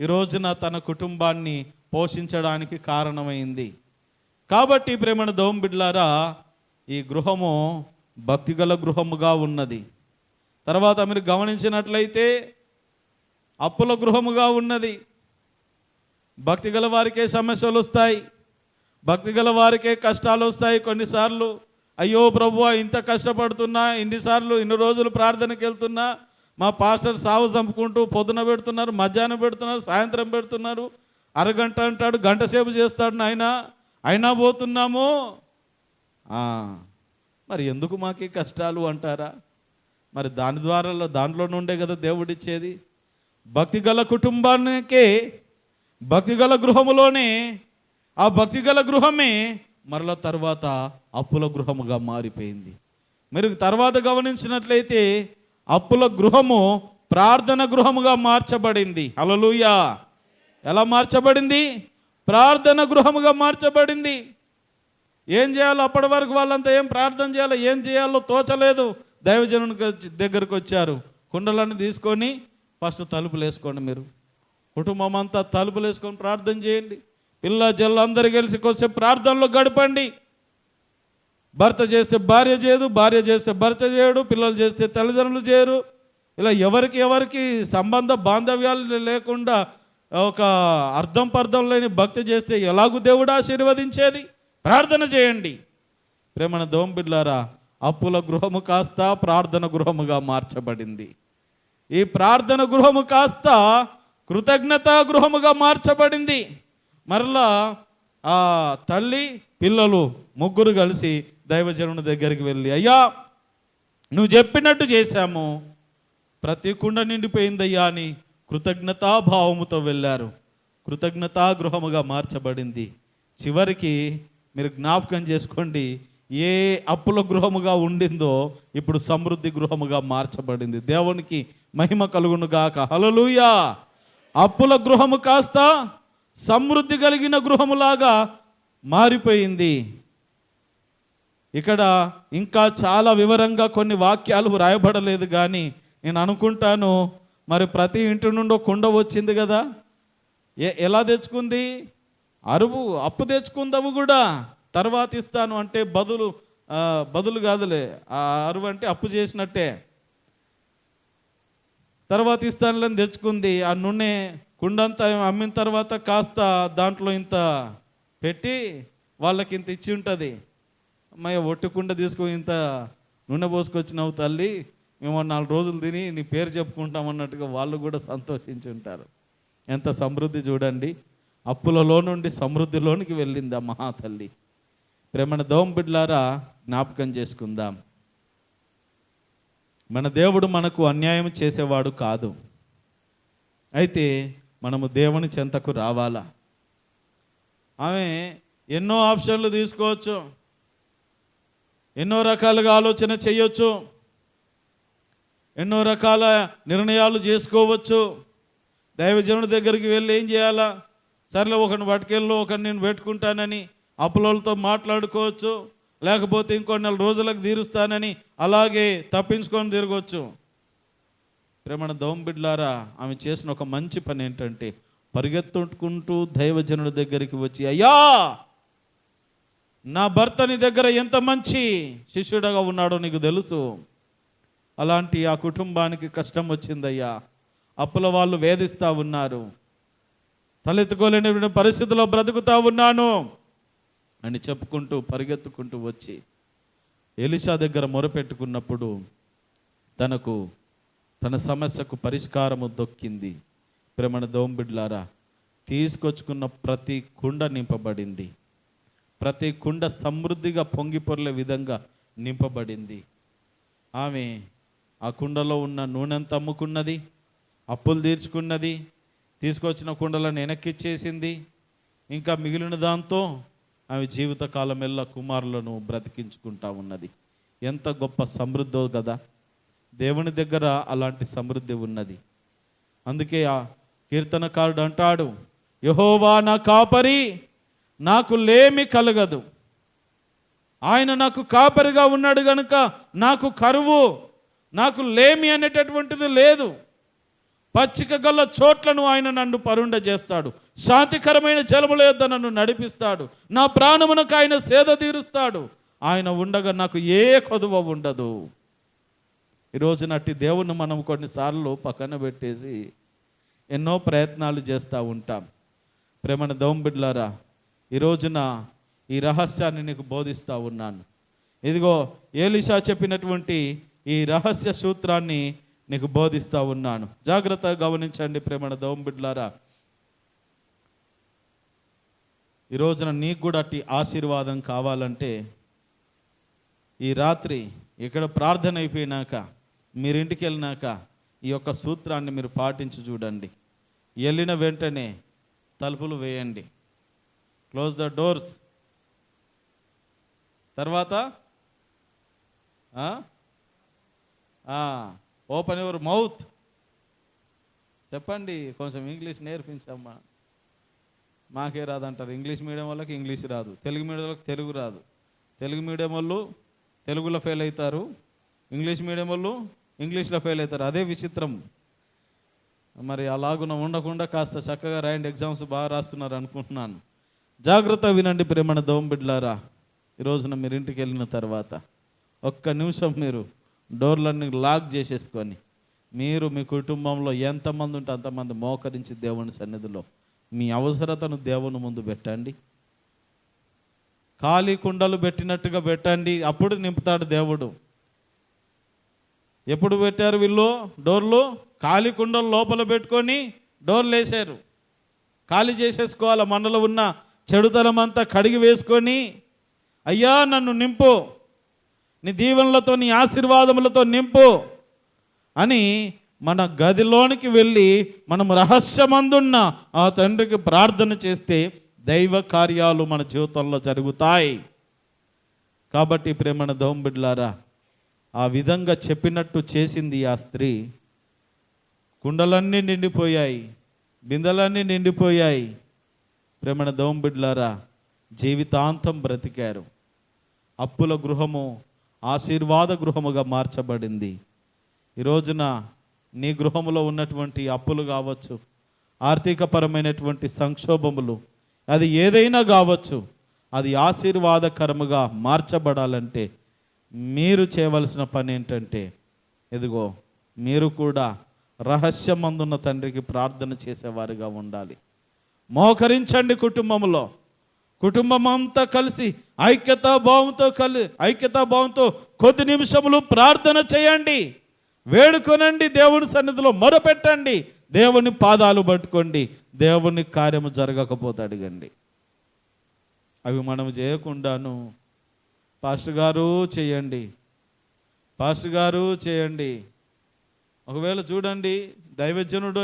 ఈ రోజున తన కుటుంబాన్ని పోషించడానికి కారణమైంది. కాబట్టి ప్రేమణ దౌం బిడ్లారా, ఈ గృహము భక్తిగల గృహముగా ఉన్నది. తర్వాత మీరు గమనించినట్లయితే అప్పుల గృహముగా ఉన్నది. భక్తిగల వారికే సమస్యలు వస్తాయి, భక్తిగల వారికే కష్టాలు వస్తాయి. కొన్నిసార్లు అయ్యో ప్రభువా, ఇంత కష్టపడుతున్నా, ఇన్ని రోజులు ప్రార్థనకి వెళ్తున్నా, మా పాస్టర్ సాగు చంపుకుంటూ పొద్దున పెడుతున్నారు, మధ్యాహ్నం పెడుతున్నారు, సాయంత్రం పెడుతున్నారు, అరగంట అంటాడు, గంట సేపు చేస్తాడు, అయినా పోతున్నాము. మరి ఎందుకు మాకు ఈ కష్టాలు అంటారా? మరి దాంట్లో నుండే కదా దేవుడిచ్చేది. భక్తిగల కుటుంబానికే, భక్తిగల గృహములోనే, ఆ భక్తిగల గృహమే మరల తర్వాత అప్పుల గృహముగా మారిపోయింది. మీరు తర్వాత గమనించినట్లయితే అప్పుల గృహము ప్రార్థన గృహముగా మార్చబడింది. హల్లెలూయా. ఎలా మార్చబడింది? ప్రార్థన గృహముగా మార్చబడింది. ఏం చేయాలో అప్పటి వరకు వాళ్ళంతా ఏం ప్రార్థన చేయాలో, ఏం చేయాలో తోచలేదు. దైవజనుని దగ్గరకు వచ్చారు, కుండలన్నీ తీసుకొని ఫస్ట్ తలుపులు వేసుకోండి, మీరు కుటుంబం అంతా తలుపులు వేసుకొని ప్రార్థన చేయండి, పిల్ల జల్లు అందరు కలిసి కొంచెం ప్రార్థనలో గడపండి. భర్త చేస్తే భార్య చేయదు, భార్య చేస్తే భర్త చేయడు, పిల్లలు చేస్తే తల్లిదండ్రులు చేయరు. ఇలా ఎవరికి సంబంధ బాంధవ్యాలు లేకుండా ఒక అర్థం పర్థం లేని భక్తి చేస్తే ఎలాగూ దేవుడు ఆశీర్వదించేది? ప్రార్థన చేయండి. ప్రేమన దౌం బిడ్లారా, అప్పుల గృహము కాస్త ప్రార్థన గృహముగా మార్చబడింది. ఈ ప్రార్థన గృహము కాస్త కృతజ్ఞతా గృహముగా మార్చబడింది. మరలా ఆ తల్లి పిల్లలు ముగ్గురు కలిసి దైవజనుని దగ్గరికి వెళ్ళి, అయ్యా నువ్వు చెప్పినట్టు చేశాము, ప్రతి కుండ నిండిపోయిందయ్యా అని కృతజ్ఞతాభావముతో వెళ్ళారు. కృతజ్ఞతా గృహముగా మార్చబడింది. చివరికి మీరు జ్ఞాపకం చేసుకోండి, ఏ అప్పుల గృహముగా ఉండిందో ఇప్పుడు సమృద్ధి గృహముగా మార్చబడింది. దేవునికి మహిమ కలుగును గాక. హల్లెలూయా. అప్పుల గృహము కాస్త సమృద్ధి కలిగిన గృహములాగా మారిపోయింది. ఇక్కడ ఇంకా చాలా వివరంగా కొన్ని వాక్యాలు రాయబడలేదు, కానీ నేను అనుకుంటాను మరి ప్రతి ఇంటి నుండి కుండ వచ్చింది కదా, ఎలా తెచ్చుకుంది? అప్పు తెచ్చుకుందావు కూడా తర్వాత ఇస్తాను అంటే బదులు కాదులే, ఆ అరువు అంటే అప్పు చేసినట్టే. తర్వాత ఇస్తానులని తెచ్చుకుంది. ఆ నూనె కుండంతా అమ్మిన తర్వాత కాస్త దాంట్లో ఇంత పెట్టి వాళ్ళకి ఇంత ఇచ్చి ఉంటుంది. అమ్మాయి ఒట్టి కుండ తీసుకొని ఇంత నూనె పోసుకొచ్చినావు తల్లి, మేము 4 రోజులు తిని నీ పేరు చెప్పుకుంటామన్నట్టుగా వాళ్ళు కూడా సంతోషించి ఉంటారు. ఎంత సమృద్ధి చూడండి. అప్పులలో నుండి సమృద్ధిలోనికి వెళ్ళింది ఆ మహాతల్లి. ప్రేమన దోమ బిడ్డలారా, జ్ఞాపకం చేసుకుందాం, మన దేవుడు మనకు అన్యాయం చేసేవాడు కాదు. అయితే మనము దేవుని చెంతకు రావాలా. ఆమె ఎన్నో ఆప్షన్లు తీసుకోవచ్చు, ఎన్నో రకాలుగా ఆలోచన చేయొచ్చు, ఎన్నో రకాల నిర్ణయాలు చేసుకోవచ్చు. దైవజనుడి దగ్గరికి వెళ్ళి ఏం చేయాలా, సర్లే ఒకరిని పట్టుకెళ్ళు, ఒకరిని నేను పెట్టుకుంటానని అప్పులతో మాట్లాడుకోవచ్చు, లేకపోతే ఇంకో 4 రోజులకు తీరుస్తానని అలాగే తప్పించుకొని తిరగవచ్చు. ప్రేమణ దోమ బిడ్డలారా, ఆమె చేసిన ఒక మంచి పని ఏంటంటే పరిగెత్తుకుంటూ దైవజనుడి దగ్గరికి వచ్చి, అయ్యా నా భర్త నీ దగ్గర ఎంత మంచి శిష్యుడుగా ఉన్నాడో నీకు తెలుసు. అలాంటి ఆ కుటుంబానికి కష్టం వచ్చిందయ్యా, అప్పుల వాళ్ళు వేధిస్తూ ఉన్నారు, తలెత్తుకోలేని పరిస్థితిలో బ్రతుకుతా ఉన్నాను అని చెప్పుకుంటూ పరిగెత్తుకుంటూ వచ్చి ఎలీషా దగ్గర మొరపెట్టుకున్నప్పుడు తన సమస్యకు పరిష్కారము దొక్కింది. ప్రేమణ దోమ బిడ్డలారా, తీసుకొచ్చుకున్న ప్రతి కుండ నింపబడింది, ప్రతి కుండ సమృద్ధిగా పొంగిపొర్లే విధంగా నింపబడింది. ఆమె ఆ కుండలో ఉన్న నూనెంత అమ్ముకున్నది, అప్పులు తీర్చుకున్నది, తీసుకొచ్చిన కుండలను వెనక్కిచ్చేసింది. ఇంకా మిగిలిన దాంతో ఆమె జీవితకాలం ఎల్లా కుమారులను బ్రతికించుకుంటా ఉన్నది. ఎంత గొప్ప సమృద్ధో కదా, దేవుని దగ్గర అలాంటి సమృద్ధి ఉన్నది. అందుకే ఆ కీర్తనకారుడు అంటాడు, యెహోవా నా కాపరి, నాకు లేమి కలగదు. ఆయన నాకు కాపరిగా ఉన్నాడు గనుక నాకు కరువు, నాకు లేమి అనేటటువంటిది లేదు. పచ్చిక గల చోట్లను ఆయన నన్ను పరుండ చేస్తాడు, శాంతికరమైన జలముల యొద్ద నన్ను నడిపిస్తాడు, నా ప్రాణమునకు ఆయన సేద తీరుస్తాడు. ఆయన ఉండగా నాకు ఏ కొదువ ఉండదు. ఈరోజు నట్టి దేవుణ్ణి మనం కొన్నిసార్లు పక్కన పెట్టేసి ఎన్నో ప్రయత్నాలు చేస్తూ ఉంటాం. ప్రేమన దోమ బిడ్డలారా, ఈ రోజున ఈ రహస్యాన్ని నీకు బోధిస్తూ ఉన్నాను. ఇదిగో ఎలీషా చెప్పినటువంటి ఈ రహస్య సూత్రాన్ని నీకు బోధిస్తూ ఉన్నాను. జాగ్రత్తగా గమనించండి ప్రేమన దోమ బిడ్డలారా. ఈ రోజున నీకు కూడా అట్టి ఆశీర్వాదం కావాలంటే ఈ రాత్రి ఇక్కడ ప్రార్థన అయిపోయినాక మీరింటికి వెళ్ళినాక ఈ యొక్క సూత్రాన్ని మీరు పాటించి చూడండి. వెళ్ళిన వెంటనే తలుపులు వేయండి, క్లోజ్ ద డోర్స్. తర్వాత ఓపెన్ యువర్ మౌత్. చెప్పండి, కొంచెం ఇంగ్లీష్ నేర్పించమ్మా. మాకే రాదంటారు. ఇంగ్లీష్ మీడియం వాళ్ళకి ఇంగ్లీష్ రాదు, తెలుగు మీడియం వాళ్ళకి తెలుగు రాదు. తెలుగు మీడియం వాళ్ళు తెలుగులో ఫెయిల్ అవుతారు, ఇంగ్లీష్ మీడియం వాళ్ళు ఇంగ్లీష్లో ఫెయిల్ అవుతారు. అదే విచిత్రం. మరి అలాగున ఉండకుండా కాస్త చక్కగా రాయండి, ఎగ్జామ్స్ బాగా రాస్తున్నారు అనుకుంటున్నాను. జాగ్రత్త వినండి ప్రేమణ దోమ బిడ్డలారా. ఈ రోజున మీరు ఇంటికి వెళ్ళిన తర్వాత ఒక్క నిమిషం మీరు డోర్లన్నీ లాక్ చేసేసుకొని మీరు మీ కుటుంబంలో ఎంతమంది ఉంటే అంతమంది మోకరించి దేవుని సన్నిధిలో మీ అవసరతను దేవుని ముందు పెట్టండి. ఖాళీ కుండలు పెట్టినట్టుగా పెట్టండి, అప్పుడు నింపుతాడు దేవుడు. ఎప్పుడు పెట్టారు వీళ్ళు డోర్లు? ఖాళీ కుండలు లోపల పెట్టుకొని డోర్లు వేసారు. ఖాళీ చేసేసుకోవాలి, మనలో ఉన్న చెడుతనం అంతా కడిగి వేసుకొని, అయ్యా నన్ను నింపు, నీ దీవెనలతో నీ ఆశీర్వాదములతో నింపు అని మన గదిలోనికి వెళ్ళి మనం రహస్యమందున్న ఆ తండ్రికి ప్రార్థన చేస్తే దైవ కార్యాలు మన జీవితంలో జరుగుతాయి. కాబట్టి ప్రేమణ దోమ బిడ్డలారా, ఆ విధంగా చెప్పినట్టు చేసింది ఆ స్త్రీ. కుండలన్నీ నిండిపోయాయి, బిందెలన్నీ నిండిపోయాయి. ప్రేమణ దోమ బిడ్డలారా, జీవితాంతం బ్రతికారు. అప్పుల గృహము ఆశీర్వాద గృహముగా మార్చబడింది. ఈ రోజున నీ గృహములో ఉన్నటువంటి అప్పులు కావచ్చు, ఆర్థికపరమైనటువంటి సంక్షోభములు అది ఏదైనా కావచ్చు, అది ఆశీర్వాదకరముగా మార్చబడాలంటే మీరు చేయవలసిన పని ఏంటంటే, ఇదిగో మీరు కూడా రహస్యమందున్న తండ్రికి ప్రార్థన చేసేవారుగా ఉండాలి. మోకరించండి, కుటుంబం అంతా కలిసి ఐక్యతాభావంతో కొద్ది నిమిషములు ప్రార్థన చేయండి, వేడుకొనండి, దేవుని సన్నిధిలో మొరపెట్టండి, దేవుని పాదాలు పట్టుకోండి. దేవుని కార్యము జరగకపోతే అడగండి. అవి మనం చేయకుండాను పాస్టర్ గారు చేయండి. ఒకవేళ చూడండి, దైవజనుడు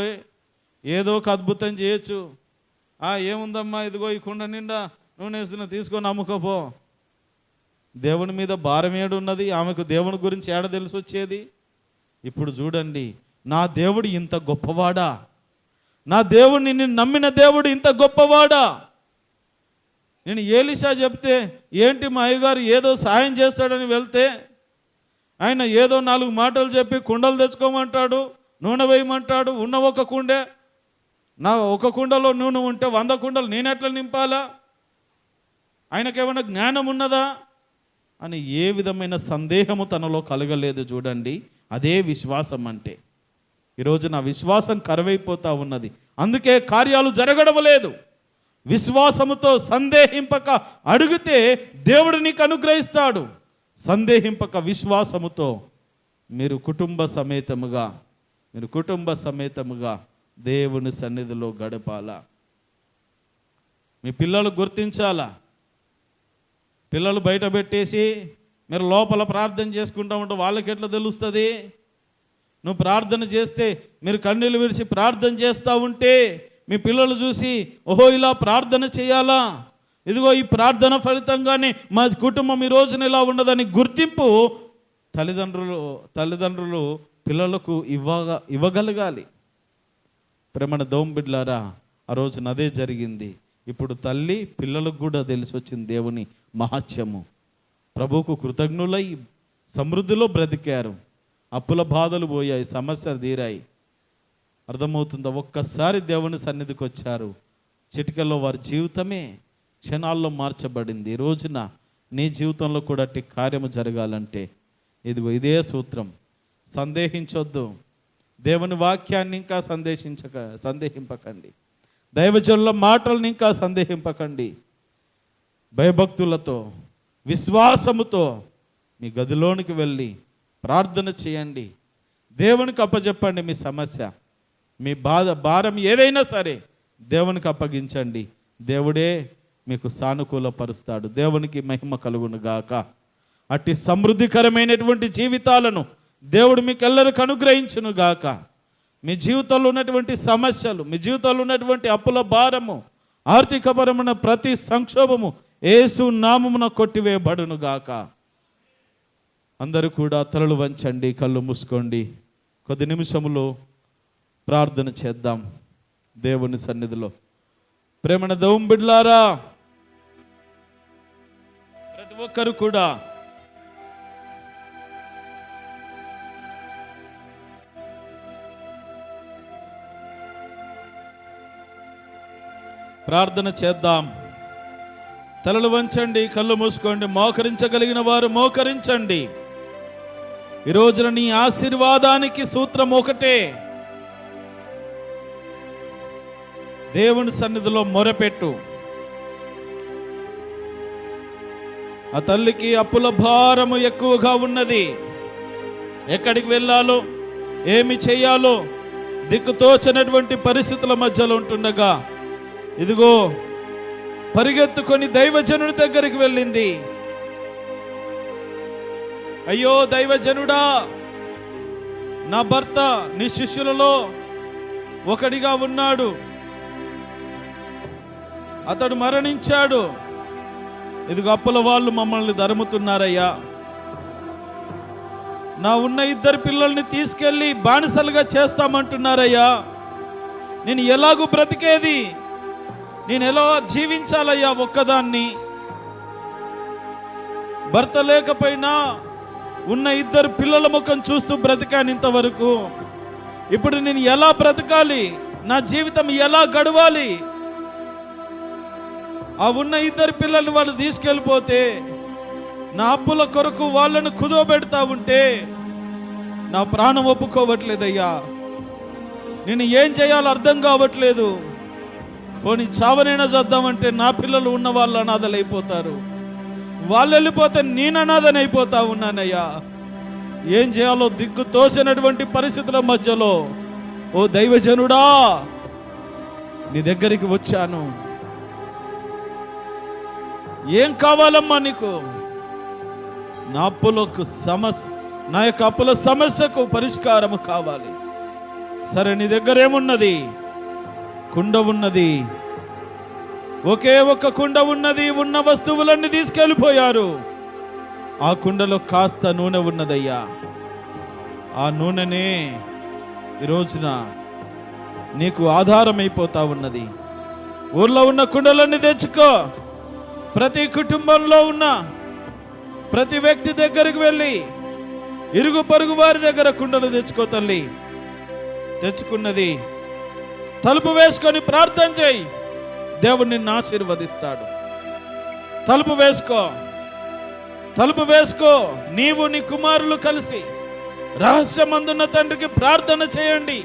ఏదో ఒక అద్భుతం చేయొచ్చు. ఏముందమ్మా, ఇదిగో ఈ కుండ నిండా నూనె వేస్తున్నా, తీసుకొని అమ్ముకోపో. దేవుని మీద భారం ఏడున్నది? ఆమెకు దేవుని గురించి ఏడ తెలిసి వచ్చేది? ఇప్పుడు చూడండి, నా దేవుడు ఇంత గొప్పవాడా? నా దేవుడిని నేను నమ్మిన దేవుడు ఇంత గొప్పవాడా? నేను ఏలీషా చెప్తే, ఏంటి మా అయ్యగారు ఏదో సాయం చేస్తాడని వెళ్తే, ఆయన ఏదో 4 మాటలు చెప్పి కుండలు తెచ్చుకోమంటాడు, నూనె వేయమంటాడు. ఉన్న ఒక కుండే, నా ఒక కుండలో నూనె ఉంటే 100 కుండలు నేనెట్లా నింపాలా? ఆయనకేమైనా జ్ఞానం ఉన్నదా అని ఏ విధమైన సందేహము తనలో కలగలేదు. చూడండి, అదే విశ్వాసం అంటే. ఈరోజు నా విశ్వాసం కరువైపోతూ ఉన్నది, అందుకే కార్యాలు జరగడం లేదు. విశ్వాసముతో సందేహింపక అడిగితే దేవుడు నీకు అనుగ్రహిస్తాడు. సందేహింపక విశ్వాసముతో మీరు కుటుంబ సమేతముగా దేవుని సన్నిధిలో గడపాలా. మీ పిల్లలు గుర్తించాలా. పిల్లలు బయట పెట్టేసి మీరు లోపల ప్రార్థన చేసుకుంటూ ఉంటే వాళ్ళకి ఎట్లా తెలుస్తుంది? నువ్వు ప్రార్థన చేస్తే, మీరు కన్నీళ్ళు విడిచి ప్రార్థన చేస్తూ ఉంటే మీ పిల్లలు చూసి, ఓహో ఇలా ప్రార్థన చేయాలా, ఇదిగో ఈ ప్రార్థన ఫలితంగానే మా కుటుంబం ఈ రోజున ఇలా ఉండదని గుర్తింపు తల్లిదండ్రులు పిల్లలకు ఇవ్వగలగాలి. ప్రేమన దోంబిడ్లారా, ఆ రోజున అదే జరిగింది. ఇప్పుడు తల్లి పిల్లలకు కూడా తెలిసి వచ్చింది దేవుని మహత్యము. ప్రభువుకు కృతజ్ఞులై సమృద్ధిలో బ్రతికారు. అప్పుల బాధలు పోయాయి, సమస్యలు తీరాయి. అర్థమవుతుందా? ఒక్కసారి దేవుని సన్నిధికి వచ్చారు, చిటికల్లో వారి జీవితమే క్షణాల్లో మార్చబడింది. ఈ రోజున నీ జీవితంలో కూడా అట్టి కార్యము జరగాలంటే ఇదిగో ఇదే సూత్రం. సందేహించొద్దు. దేవుని వాక్యాన్ని ఇంకా సందేహింపకండి. దైవజనుల మాటలను ఇంకా సందేహింపకండి. భయభక్తులతో, విశ్వాసముతో మీ గదిలోనికి వెళ్ళి ప్రార్థన చేయండి. దేవునికి అప్పచెప్పండి. మీ సమస్య, మీ భారం ఏదైనా సరే దేవునికి అప్పగించండి. దేవుడే మీకు సానుకూలపరుస్తాడు. దేవునికి మహిమ కలుగును గాక. అట్టి సమృద్ధికరమైనటువంటి జీవితాలను దేవుడు మీకు ఎల్లరికి అనుగ్రహించును గాక. మీ జీవితంలో ఉన్నటువంటి సమస్యలు, మీ జీవితంలో ఉన్నటువంటి అప్పుల భారము, ఆర్థికపరమైన ప్రతి సంక్షోభము యేసు నామమున కొట్టివేయబడును గాక. అందరూ కూడా తలలు వంచండి, కళ్ళు మూసుకోండి. కొద్ది నిమిషములో ప్రార్థన చేద్దాం దేవుని సన్నిధిలో. ప్రేమన దేవుని బిడ్డలారా, ప్రతి ఒక్కరు కూడా ప్రార్థన చేద్దాం. తలలు వంచండి, కళ్ళు మూసుకోండి. మోకరించగలిగిన వారు మోకరించండి. ఈ రోజున నీ ఆశీర్వాదానికి సూత్రం ఒకటే, దేవుని సన్నిధిలో మొరపెట్టు. ఆ తల్లికి అప్పుల భారము ఎక్కువగా ఉన్నది. ఎక్కడికి వెళ్ళాలో, ఏమి చేయాలో దిక్కుతోచనటువంటి పరిస్థితుల మధ్యలో ఉంటుండగా ఇదిగో పరిగెత్తుకొని దైవజనుడి దగ్గరికి వెళ్ళింది. అయ్యో దైవజనుడా, నా భర్త నీ శిష్యులలో ఒకడిగా ఉన్నాడు, అతడు మరణించాడు. ఇదిగో అప్పుల వాళ్ళు మమ్మల్ని ధరుముతున్నారయ్యా. నా ఉన్న 2 పిల్లల్ని తీసుకెళ్ళి బానిసలుగా చేస్తామంటున్నారయ్యా. నేను ఎలాగూ బ్రతికేది? నేను ఎలా జీవించాలయ్యా ఒక్కదాన్ని? భర్త లేకపోయినా ఉన్న 2 పిల్లల ముఖం చూస్తూ బ్రతికాను ఇంతవరకు. ఇప్పుడు నేను ఎలా బ్రతకాలి? నా జీవితం ఎలా గడవాలి? ఆ ఉన్న 2 పిల్లల్ని వాళ్ళు తీసుకెళ్ళిపోతే నా అప్పుల కొరకు వాళ్ళను కుదవబెడతా ఉంటే నా ప్రాణం ఒప్పుకోవట్లేదయ్యా. నేను ఏం చేయాలో అర్థం కావట్లేదు. పోనీ చావనైనా చేద్దామంటే నా పిల్లలు ఉన్న వాళ్ళు అనాథలైపోతారు. వాళ్ళు వెళ్ళిపోతే నేను అనాథనైపోతా ఉన్నానయ్యా. ఏం చేయాలో దిక్కు తోచినటువంటి పరిస్థితుల మధ్యలో ఓ దైవజనుడా, నీ దగ్గరికి వచ్చాను. ఏం కావాలమ్మా నీకు? నా అప్పులకు సమస్య, నా యొక్క అప్పుల సమస్యకు పరిష్కారము కావాలి. సరే, నీ దగ్గర ఏమున్నది? కుండ ఉన్నది, ఒకే ఒక్క కుండ ఉన్నది. ఉన్న వస్తువులన్నీ తీసుకెళ్ళిపోయారు. ఆ కుండలో కాస్త నూనె ఉన్నదయ్యా. ఆ నూనెనే ఈ రోజున నీకు ఆధారమైపోతా ఉన్నది. ఊర్లో ఉన్న కుండలన్నీ తెచ్చుకో. ప్రతి కుటుంబంలో ఉన్న ప్రతి వ్యక్తి దగ్గరికి వెళ్ళి ఇరుగు పొరుగు వారి దగ్గర కుండలు తెచ్చుకో తల్లి. తెచ్చుకున్నది తలుపు వేసుకొని ప్రార్థన చేయి. దేవుడు నిన్ను ఆశీర్వదిస్తాడు. తలుపు వేసుకో, తలుపు వేసుకో. నీవు నీ కుమారులు కలిసి రహస్యమందున్న తండ్రికి ప్రార్థన చేయండి.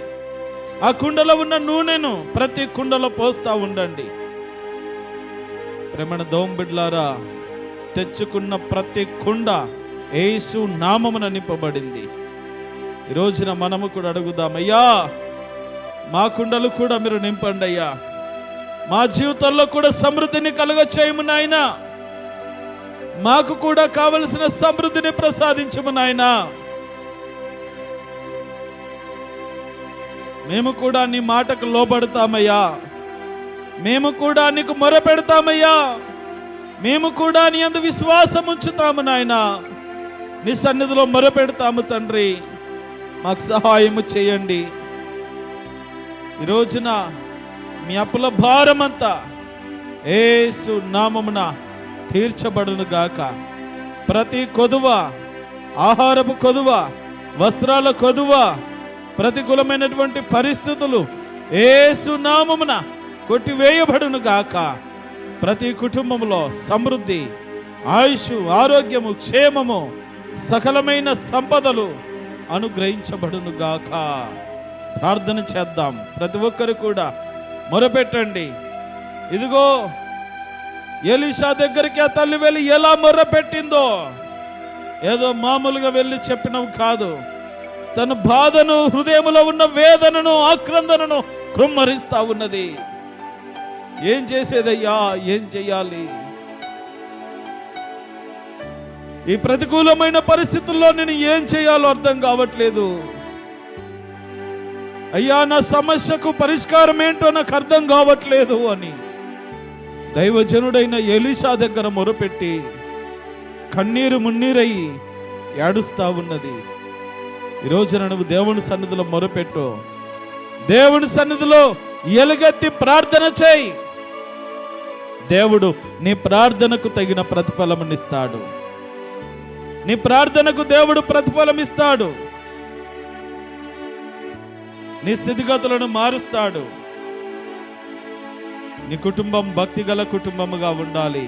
ఆ కుండలో ఉన్న నూనెను ప్రతి కుండలో పోస్తా ఉండండి. ప్రేమణ దోంబిడ్లారా, తెచ్చుకున్న ప్రతి కుండ యేసు నామమున నింపబడింది. ఈ రోజున మనము కూడా అడుగుదాం, అయ్యా మా కుండలు కూడా మీరు నింపండి అయ్యా. మా జీవితంలో కూడా సమృద్ధిని కలుగ చేయము నాయనా. మాకు కూడా కావలసిన సమృద్ధిని ప్రసాదించము నాయనా. మేము కూడా నీ మాటకు లోబడతామయ్యా. మేము కూడా నీకు మొరపెడతామయ్యా. మేము కూడా నీ యందు విశ్వాసం ఉంచుతాము నాయనా. నీ సన్నిధిలో మొరపెడతాము తండ్రి. మాకు సహాయము చేయండి. ఈ రోజున మీ అప్పుల భారమంతా యేసు నామమున తీర్చబడును గాక. ప్రతి కొదువ, ఆహారపు కొదువ, వస్త్రాల కొదువ, ప్రతికూలమైనటువంటి పరిస్థితులు యేసు నామమున కొట్టివేయబడును గాక. ప్రతి కుటుంబంలో సమృద్ధి, ఆయుష్, ఆరోగ్యము, క్షేమము, సకలమైన సంపదలు అనుగ్రహించబడును గాక. ప్రార్థన చేద్దాం. ప్రతి ఒక్కరు కూడా మొరపెట్టండి. ఇదిగో ఎలీషా దగ్గరికి ఆ తల్లి వెళ్ళి ఎలా మొర్రపెట్టిందో, ఏదో మామూలుగా వెళ్ళి చెప్పినవి కాదు. తన బాధను, హృదయంలో ఉన్న వేదనను, ఆక్రందనను కృమ్మరిస్తా ఉన్నది. ఏం చేసేదయ్యా? ఏం చెయ్యాలి? ఈ ప్రతికూలమైన పరిస్థితుల్లో నేను ఏం చేయాలో అర్థం కావట్లేదు అయ్యా. నా సమస్యకు పరిష్కారం ఏంటో నాకు అర్థం కావట్లేదు అని దైవజనుడైన ఎలీషా దగ్గర మొరపెట్టి కన్నీరు మున్నీరయ్యి ఏడుస్తా ఉన్నది. ఈరోజున నువ్వు దేవుని సన్నిధిలో మొరపెట్టు. దేవుని సన్నిధిలో ఎలుగెత్తి ప్రార్థన చేయి. దేవుడు నీ ప్రార్థనకు తగిన ప్రతిఫలమునిస్తాడు. నీ ప్రార్థనకు దేవుడు ప్రతిఫలం ఇస్తాడు. నీ స్థితిగతులను మారుస్తాడు. నీ కుటుంబం భక్తిగల కుటుంబముగా ఉండాలి.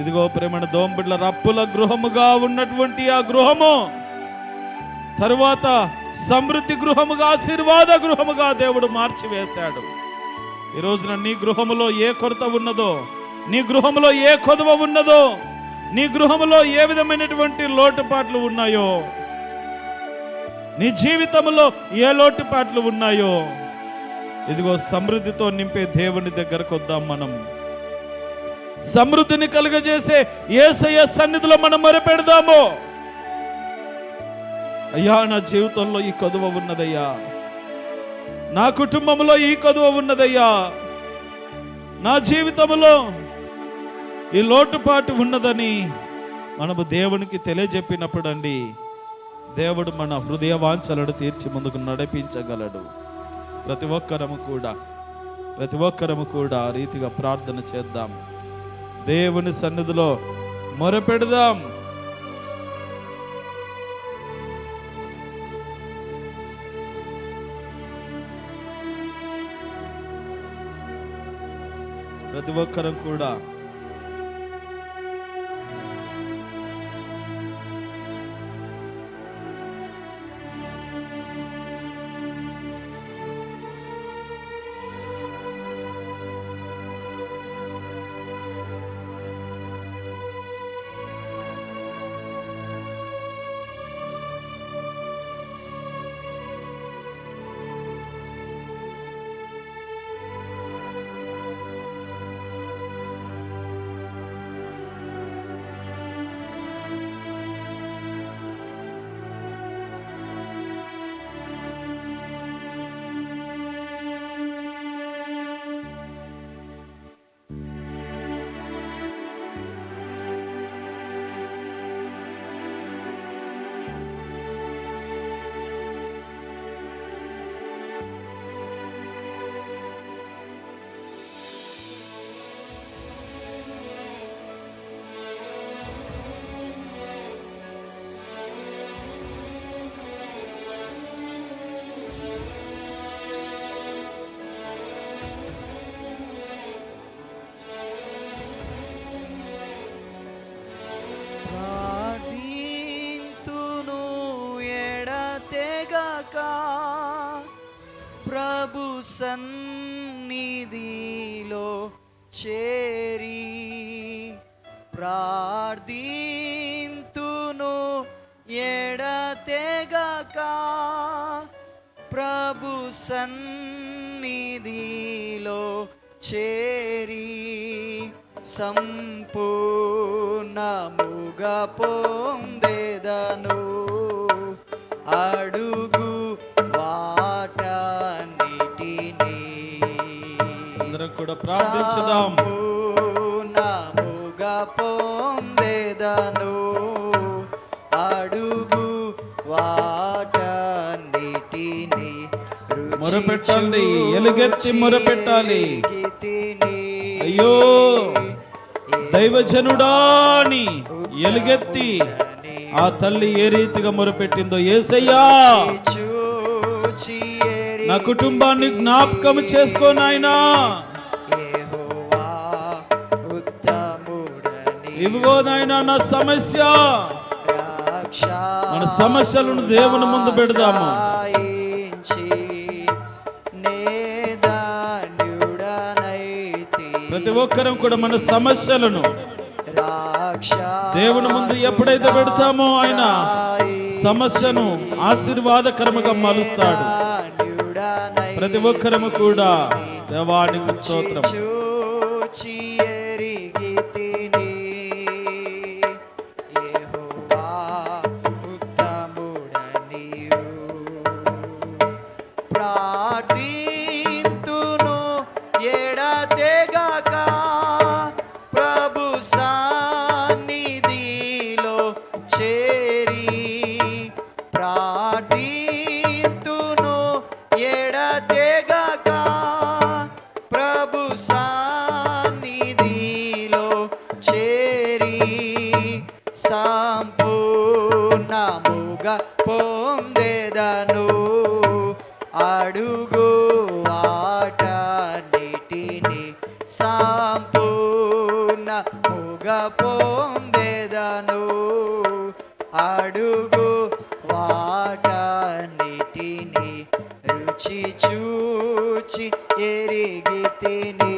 ఇదిగో ప్రేమణ దోంబిడ్ల అప్పుల గృహముగా ఉన్నటువంటి ఆ గృహము తరువాత సమృద్ధి గృహముగా, ఆశీర్వాద గృహముగా దేవుడు మార్చివేశాడు. ఈ రోజున నీ గృహములో ఏ కొరత ఉన్నదో, నీ గృహములో ఏ కొదవ ఉన్నదో, నీ గృహములో ఏ విధమైనటువంటి లోటుపాట్లు ఉన్నాయో, నీ జీవితంలో ఏ లోటుపాట్లు ఉన్నాయో, ఇదిగో సమృద్ధితో నింపే దేవుని దగ్గరకు వద్దాం. మనం సమృద్ధిని కలుగజేసే యేసయ్య సన్నిధిలో మనం మొరపెడదాము. అయ్యా, నా జీవితంలో ఈ కొదువ ఉన్నదయ్యా, నా కుటుంబంలో ఈ కొదువ ఉన్నదయ్యా, నా జీవితంలో ఈ లోటుపాటు ఉన్నదని మనము దేవునికి తెలియజెప్పినప్పుడు అండి, దేవుడు మన హృదయ వాంఛలను తీర్చి ముందుకు నడిపించగలడు. ప్రతి ఒక్కరము కూడా ఆ రీతిగా ప్రార్థన చేద్దాం. దేవుని సన్నిధిలో మొరపెడదాం. ప్రతి ఒక్కరం కూడా ప్రభు సన్నిధిలో చేరి ప్రార్థింతును ఎడతెగక ప్రభు సన్నిధిలో చేరి సంపూర్ణముగా పొందెదను అడుగు వాటన్నిటిని. అందరం కూడా ప్రార్థించుదాం. సంపూర్ణముగా పొందెదను అడుగు వాటన్నిటిని. మొరపెట్టండి, ఎలుగెత్తి మొరపెట్టాలి. అయ్యో దైవజనుడాని ఎలుగెత్తి ఆ తల్లి ఏ రీతిగా మొరపెట్టిందో, యేసయ్యా నా కుటుంబాన్ని జ్ఞాపకం చేసుకో నాయనా, ఇవిగో నాయనా నా సమస్య. మన సమస్యలను దేవుని ముందు పెడదాము. ప్రతి ఒక్కరం కూడా మన సమస్యలను దేవుని ముందు ఎప్పుడైతే పెడతామో ఆయన సమస్యను ఆశీర్వాదకరముగా మలుస్తాడు. ప్రతి ఒక్కరము కూడా దేవానికి స్తోత్రం. సంపూర్ణముగా పొందెదను అడుగు వాటన్నిటిని. సంపూర్ణముగా పొందెదను అడుగు వాటన్నిటిని. రుచి చూచి ఎరిగి తిని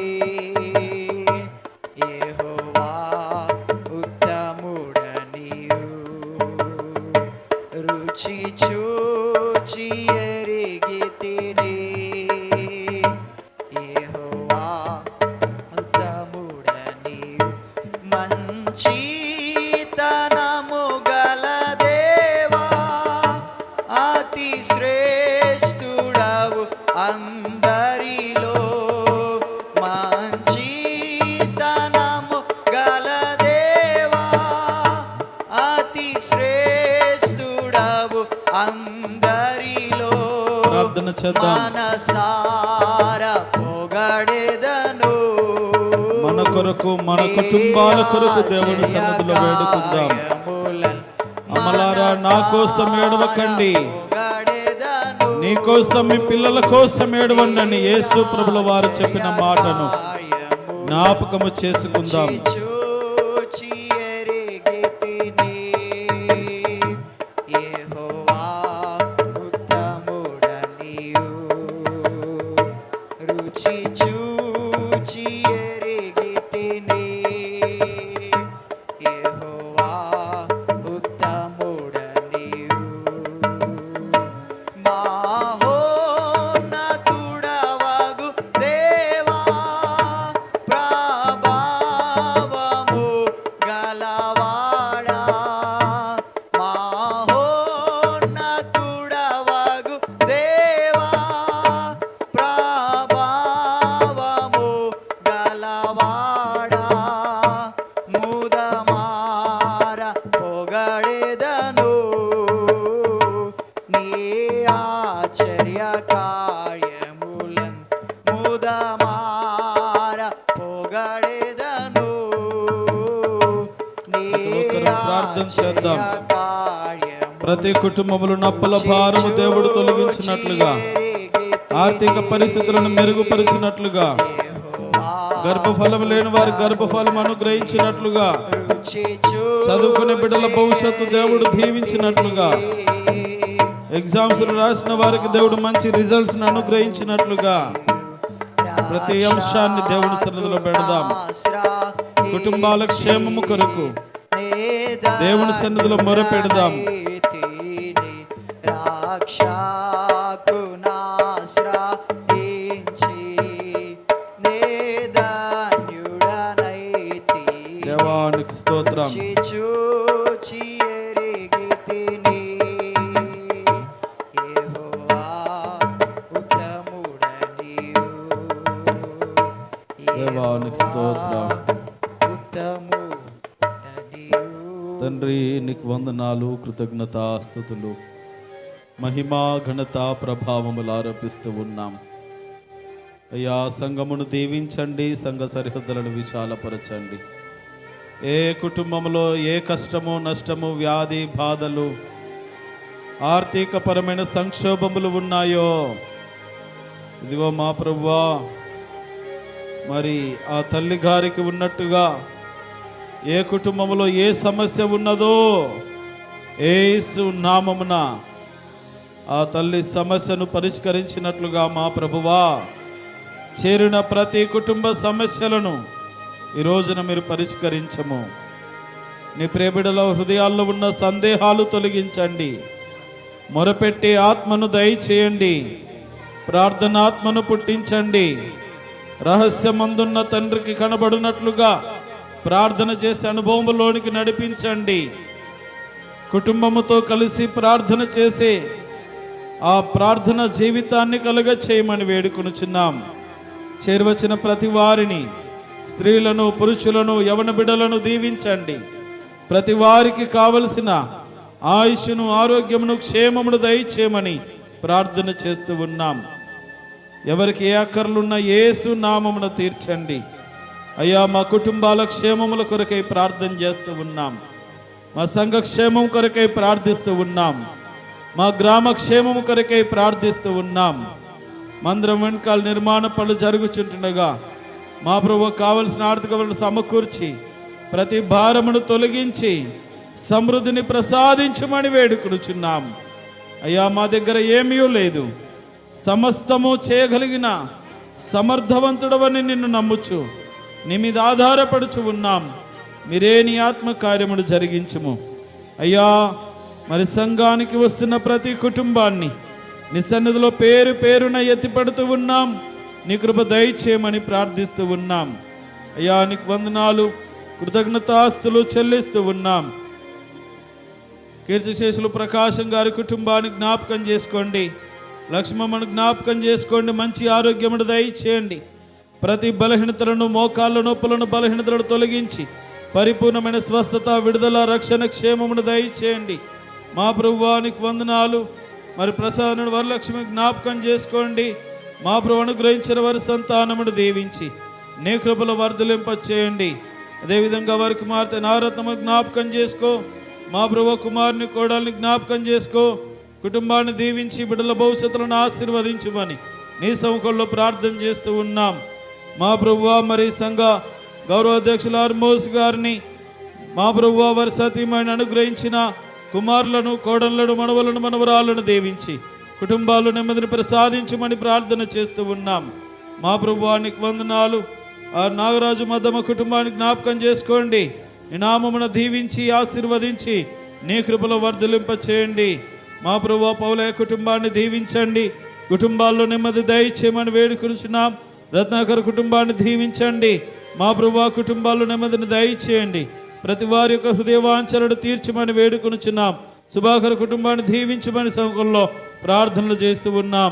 రుచి చూచి ఎరిగి తిని యెహోవా ఉత్తముడనియు మంచితనము గల దేవా అతి శ్రేష్ఠుడవు అందరిలో. మంచితనము గల దేవా అతి శ్రేష్ఠుడవు అందరిలో. ప్రార్థన చేద్దాం. మనసారా పొగడెదను. మన కొరకు మన కుటుంబాల కొరకు దేవుని సన్నిధిలో వేడుకుందాం. అమలారా నా కోసం ఏడవకండి, నీ కోసం మీ పిల్లల కోసం ఏడవండి అని యేసు ప్రభుల వారు చెప్పిన మాటను జ్ఞాపకము చేసుకుందాం. చూచి ఎరిగితిని యెహోవా ఉత్తముడనియు. రుచి చూచి ఎరిగితిని యెహోవా ఉత్తముడనియు. మహోన్నతుడవగు దేవా ప్రభావము గలవాడా. మహోన్నతుడవగు దేవా ప్రభావము గలవాడా. ముదమార పొగడెదను నీ ఆశ్చర్య కార్యములన్. ముదమార పొగడెదను నీ ఒక్కరు ప్రార్థన చేద్దాం. ఆశ్చర్య కార్యములన్. ప్రతి కుటుంబములు నప్పుల భారము దేవుడు తొలగించినట్లుగా, ఆర్థిక పరిస్థితులను మెరుగుపరిచినట్లుగా, గర్భఫలం లేని వారి గర్భఫలం అనుగ్రహించినట్లుగా, చదువుకునే బిడ్డల భవిష్యత్తు దేవుడు దీవించినట్లుగా, ఎగ్జామ్స్ రాసిన వారికి దేవుడు మంచి రిజల్ట్స్ అనుగ్రహించినట్లుగా ప్రతి అంశాన్ని దేవుని సన్నిధిలో పెడదాం. కుటుంబాల క్షేమము కొరకు దేవుని సన్నిధిలో మొరపెడదాం. దేవానికి స్తోత్రం. దేవానికి స్తోత్రం. తండ్రి నీకు వందనాలు, కృతజ్ఞతాస్తుతులు, మహిమా ఘనత ప్రభావములు ఆరోపిస్తూ ఉన్నాం. అయ్యా, సంఘమును దీవించండి, సంఘ సరిహద్దులను విశాలపరచండి. ఏ కుటుంబంలో ఏ కష్టము, నష్టము, వ్యాధి, బాధలు, ఆర్థికపరమైన సంక్షోభములు ఉన్నాయో, ఇదిగో మా ప్రభువా, మరి ఆ తల్లి గారికి ఉన్నట్టుగా ఏ కుటుంబంలో ఏ సమస్య ఉన్నదో యేసు నామమున ఆ తల్లి సమస్యను పరిష్కరించినట్లుగా మా ప్రభువా, చేరిన ప్రతి కుటుంబ సమస్యలను ఈ రోజున మీరు పరిష్కరించము. నీ ప్రియబిడల హృదయాల్లో ఉన్న సందేహాలు తొలగించండి. మొరపెట్టి ఆత్మను దయచేయండి. ప్రార్థనాత్మను పుట్టించండి. రహస్యమందున్న తండ్రికి కనబడినట్లుగా ప్రార్థన చేసే అనుభవంలోనికి నడిపించండి. కుటుంబముతో కలిసి ప్రార్థన చేసే ఆ ప్రార్థన జీవితాన్ని కలుగ చేయమని వేడుకొనుచున్నాం. చేరువచ్చిన ప్రతి వారిని, స్త్రీలను, పురుషులను, యవన బిడ్డలను దీవించండి. ప్రతి వారికి కావలసిన ఆయుష్ను, ఆరోగ్యమును, క్షేమమును దయచేయమని ప్రార్థన చేస్తూ ఉన్నాం. ఎవరికి ఏ అక్కర్లున్న యేసు నామమున తీర్చండి. అయ్యా, మా కుటుంబాల క్షేమముల కొరకై ప్రార్థన చేస్తూ ఉన్నాం. మా సంఘ క్షేమం కొరకై ప్రార్థిస్తూ ఉన్నాం. మా గ్రామ క్షేమము కొరకై ప్రార్థిస్తూ ఉన్నాం. మందిరం వెనకాల నిర్మాణ పనులు జరుగుచుంటుండగా మా ప్రభు కావలసిన ఆర్థిక వనరులు సమకూర్చి ప్రతి భారమును తొలగించి సమృద్ధిని ప్రసాదించమని వేడుకొనుచున్నాం. అయ్యా, మా దగ్గర ఏమీ లేదు, సమస్తము చేయగలిగిన సమర్థవంతుడవని నిన్ను నమ్ముచు నీ మీద ఆధారపడుచు ఉన్నాం. మీరే నీ ఆత్మకార్యమును జరిగించుము. అయ్యా, మరి సంఘానికి వస్తున్న ప్రతి కుటుంబాన్ని నీ సన్నిధిలో పేరు పేరున ఎత్తిపడుతూ ఉన్నాం. నీ కృప దయచేయమని ప్రార్థిస్తూ ఉన్నాం. అయ్యా, నీకు వందనాలు, కృతజ్ఞతాస్తులు చెల్లిస్తూ ఉన్నాం. కీర్తిశేషులు ప్రకాశం గారి కుటుంబాన్ని జ్ఞాపకం చేసుకోండి. లక్ష్మమ్మను జ్ఞాపకం చేసుకోండి. మంచి ఆరోగ్యమును దయచేయండి. ప్రతి బలహీనతలను, మోకాళ్ళ నొప్పులను, బలహీనతలను తొలగించి పరిపూర్ణమైన స్వస్థత, విడుదల, రక్షణ, క్షేమమును దయచేయండి. మా ప్రభువానికి వందనాలు. మరి ప్రసాదను వరలక్ష్మి జ్ఞాపకం చేసుకోండి. మా ప్రభు అనుగ్రహించిన వారి సంతానమును దీవించి నీ కృపలో వర్ధలింప చేయండి. అదేవిధంగా వారి కుమార్తె నారత్నము జ్ఞాపకం చేసుకో. మా ప్రభు కుమారుని, కోడల్ని జ్ఞాపకం చేసుకో. కుటుంబాన్ని దీవించి బిడ్డల భవిష్యత్తులను ఆశీర్వదించుమని నీ సముఖంలో ప్రార్థన చేస్తూ ఉన్నాం. మా ప్రభువా మరి సంఘ గౌరవ అధ్యక్షులు ఆర్మోస్ గారిని, మా ప్రభువా వారి సతీమణిని అనుగ్రహించిన కుమారులను, కోడళ్లను, మనవలను, మనవరాలను దీవించి కుటుంబాల్లో నెమ్మదిని ప్రసాదించమని ప్రార్థన చేస్తూ ఉన్నాం. మా ప్రభువానికి వందనాలు. ఆ నాగరాజు మద్దమ కుటుంబానికి జ్ఞాపకం చేసుకోండి. నీ నామమున దీవించి ఆశీర్వదించి నీ కృపలో వర్ధలింప చేయండి. మా ప్రభువా పౌలయ్య కుటుంబాన్ని దీవించండి, కుటుంబాల్లో నెమ్మది దయచేయమని వేడుకొనుచున్నాం. రత్నాకర్ కుటుంబాన్ని దీవించండి. మా ప్రభువా కుటుంబాల్లో నెమ్మదిని దయచేయండి. ప్రతి వారి యొక్క హృదయవాంఛలను తీర్చమని వేడుకొనుచున్నాం. సుభాకర్ కుటుంబాన్ని దీవించమని సముఖంలో ప్రార్థనలు చేస్తూ ఉన్నాం.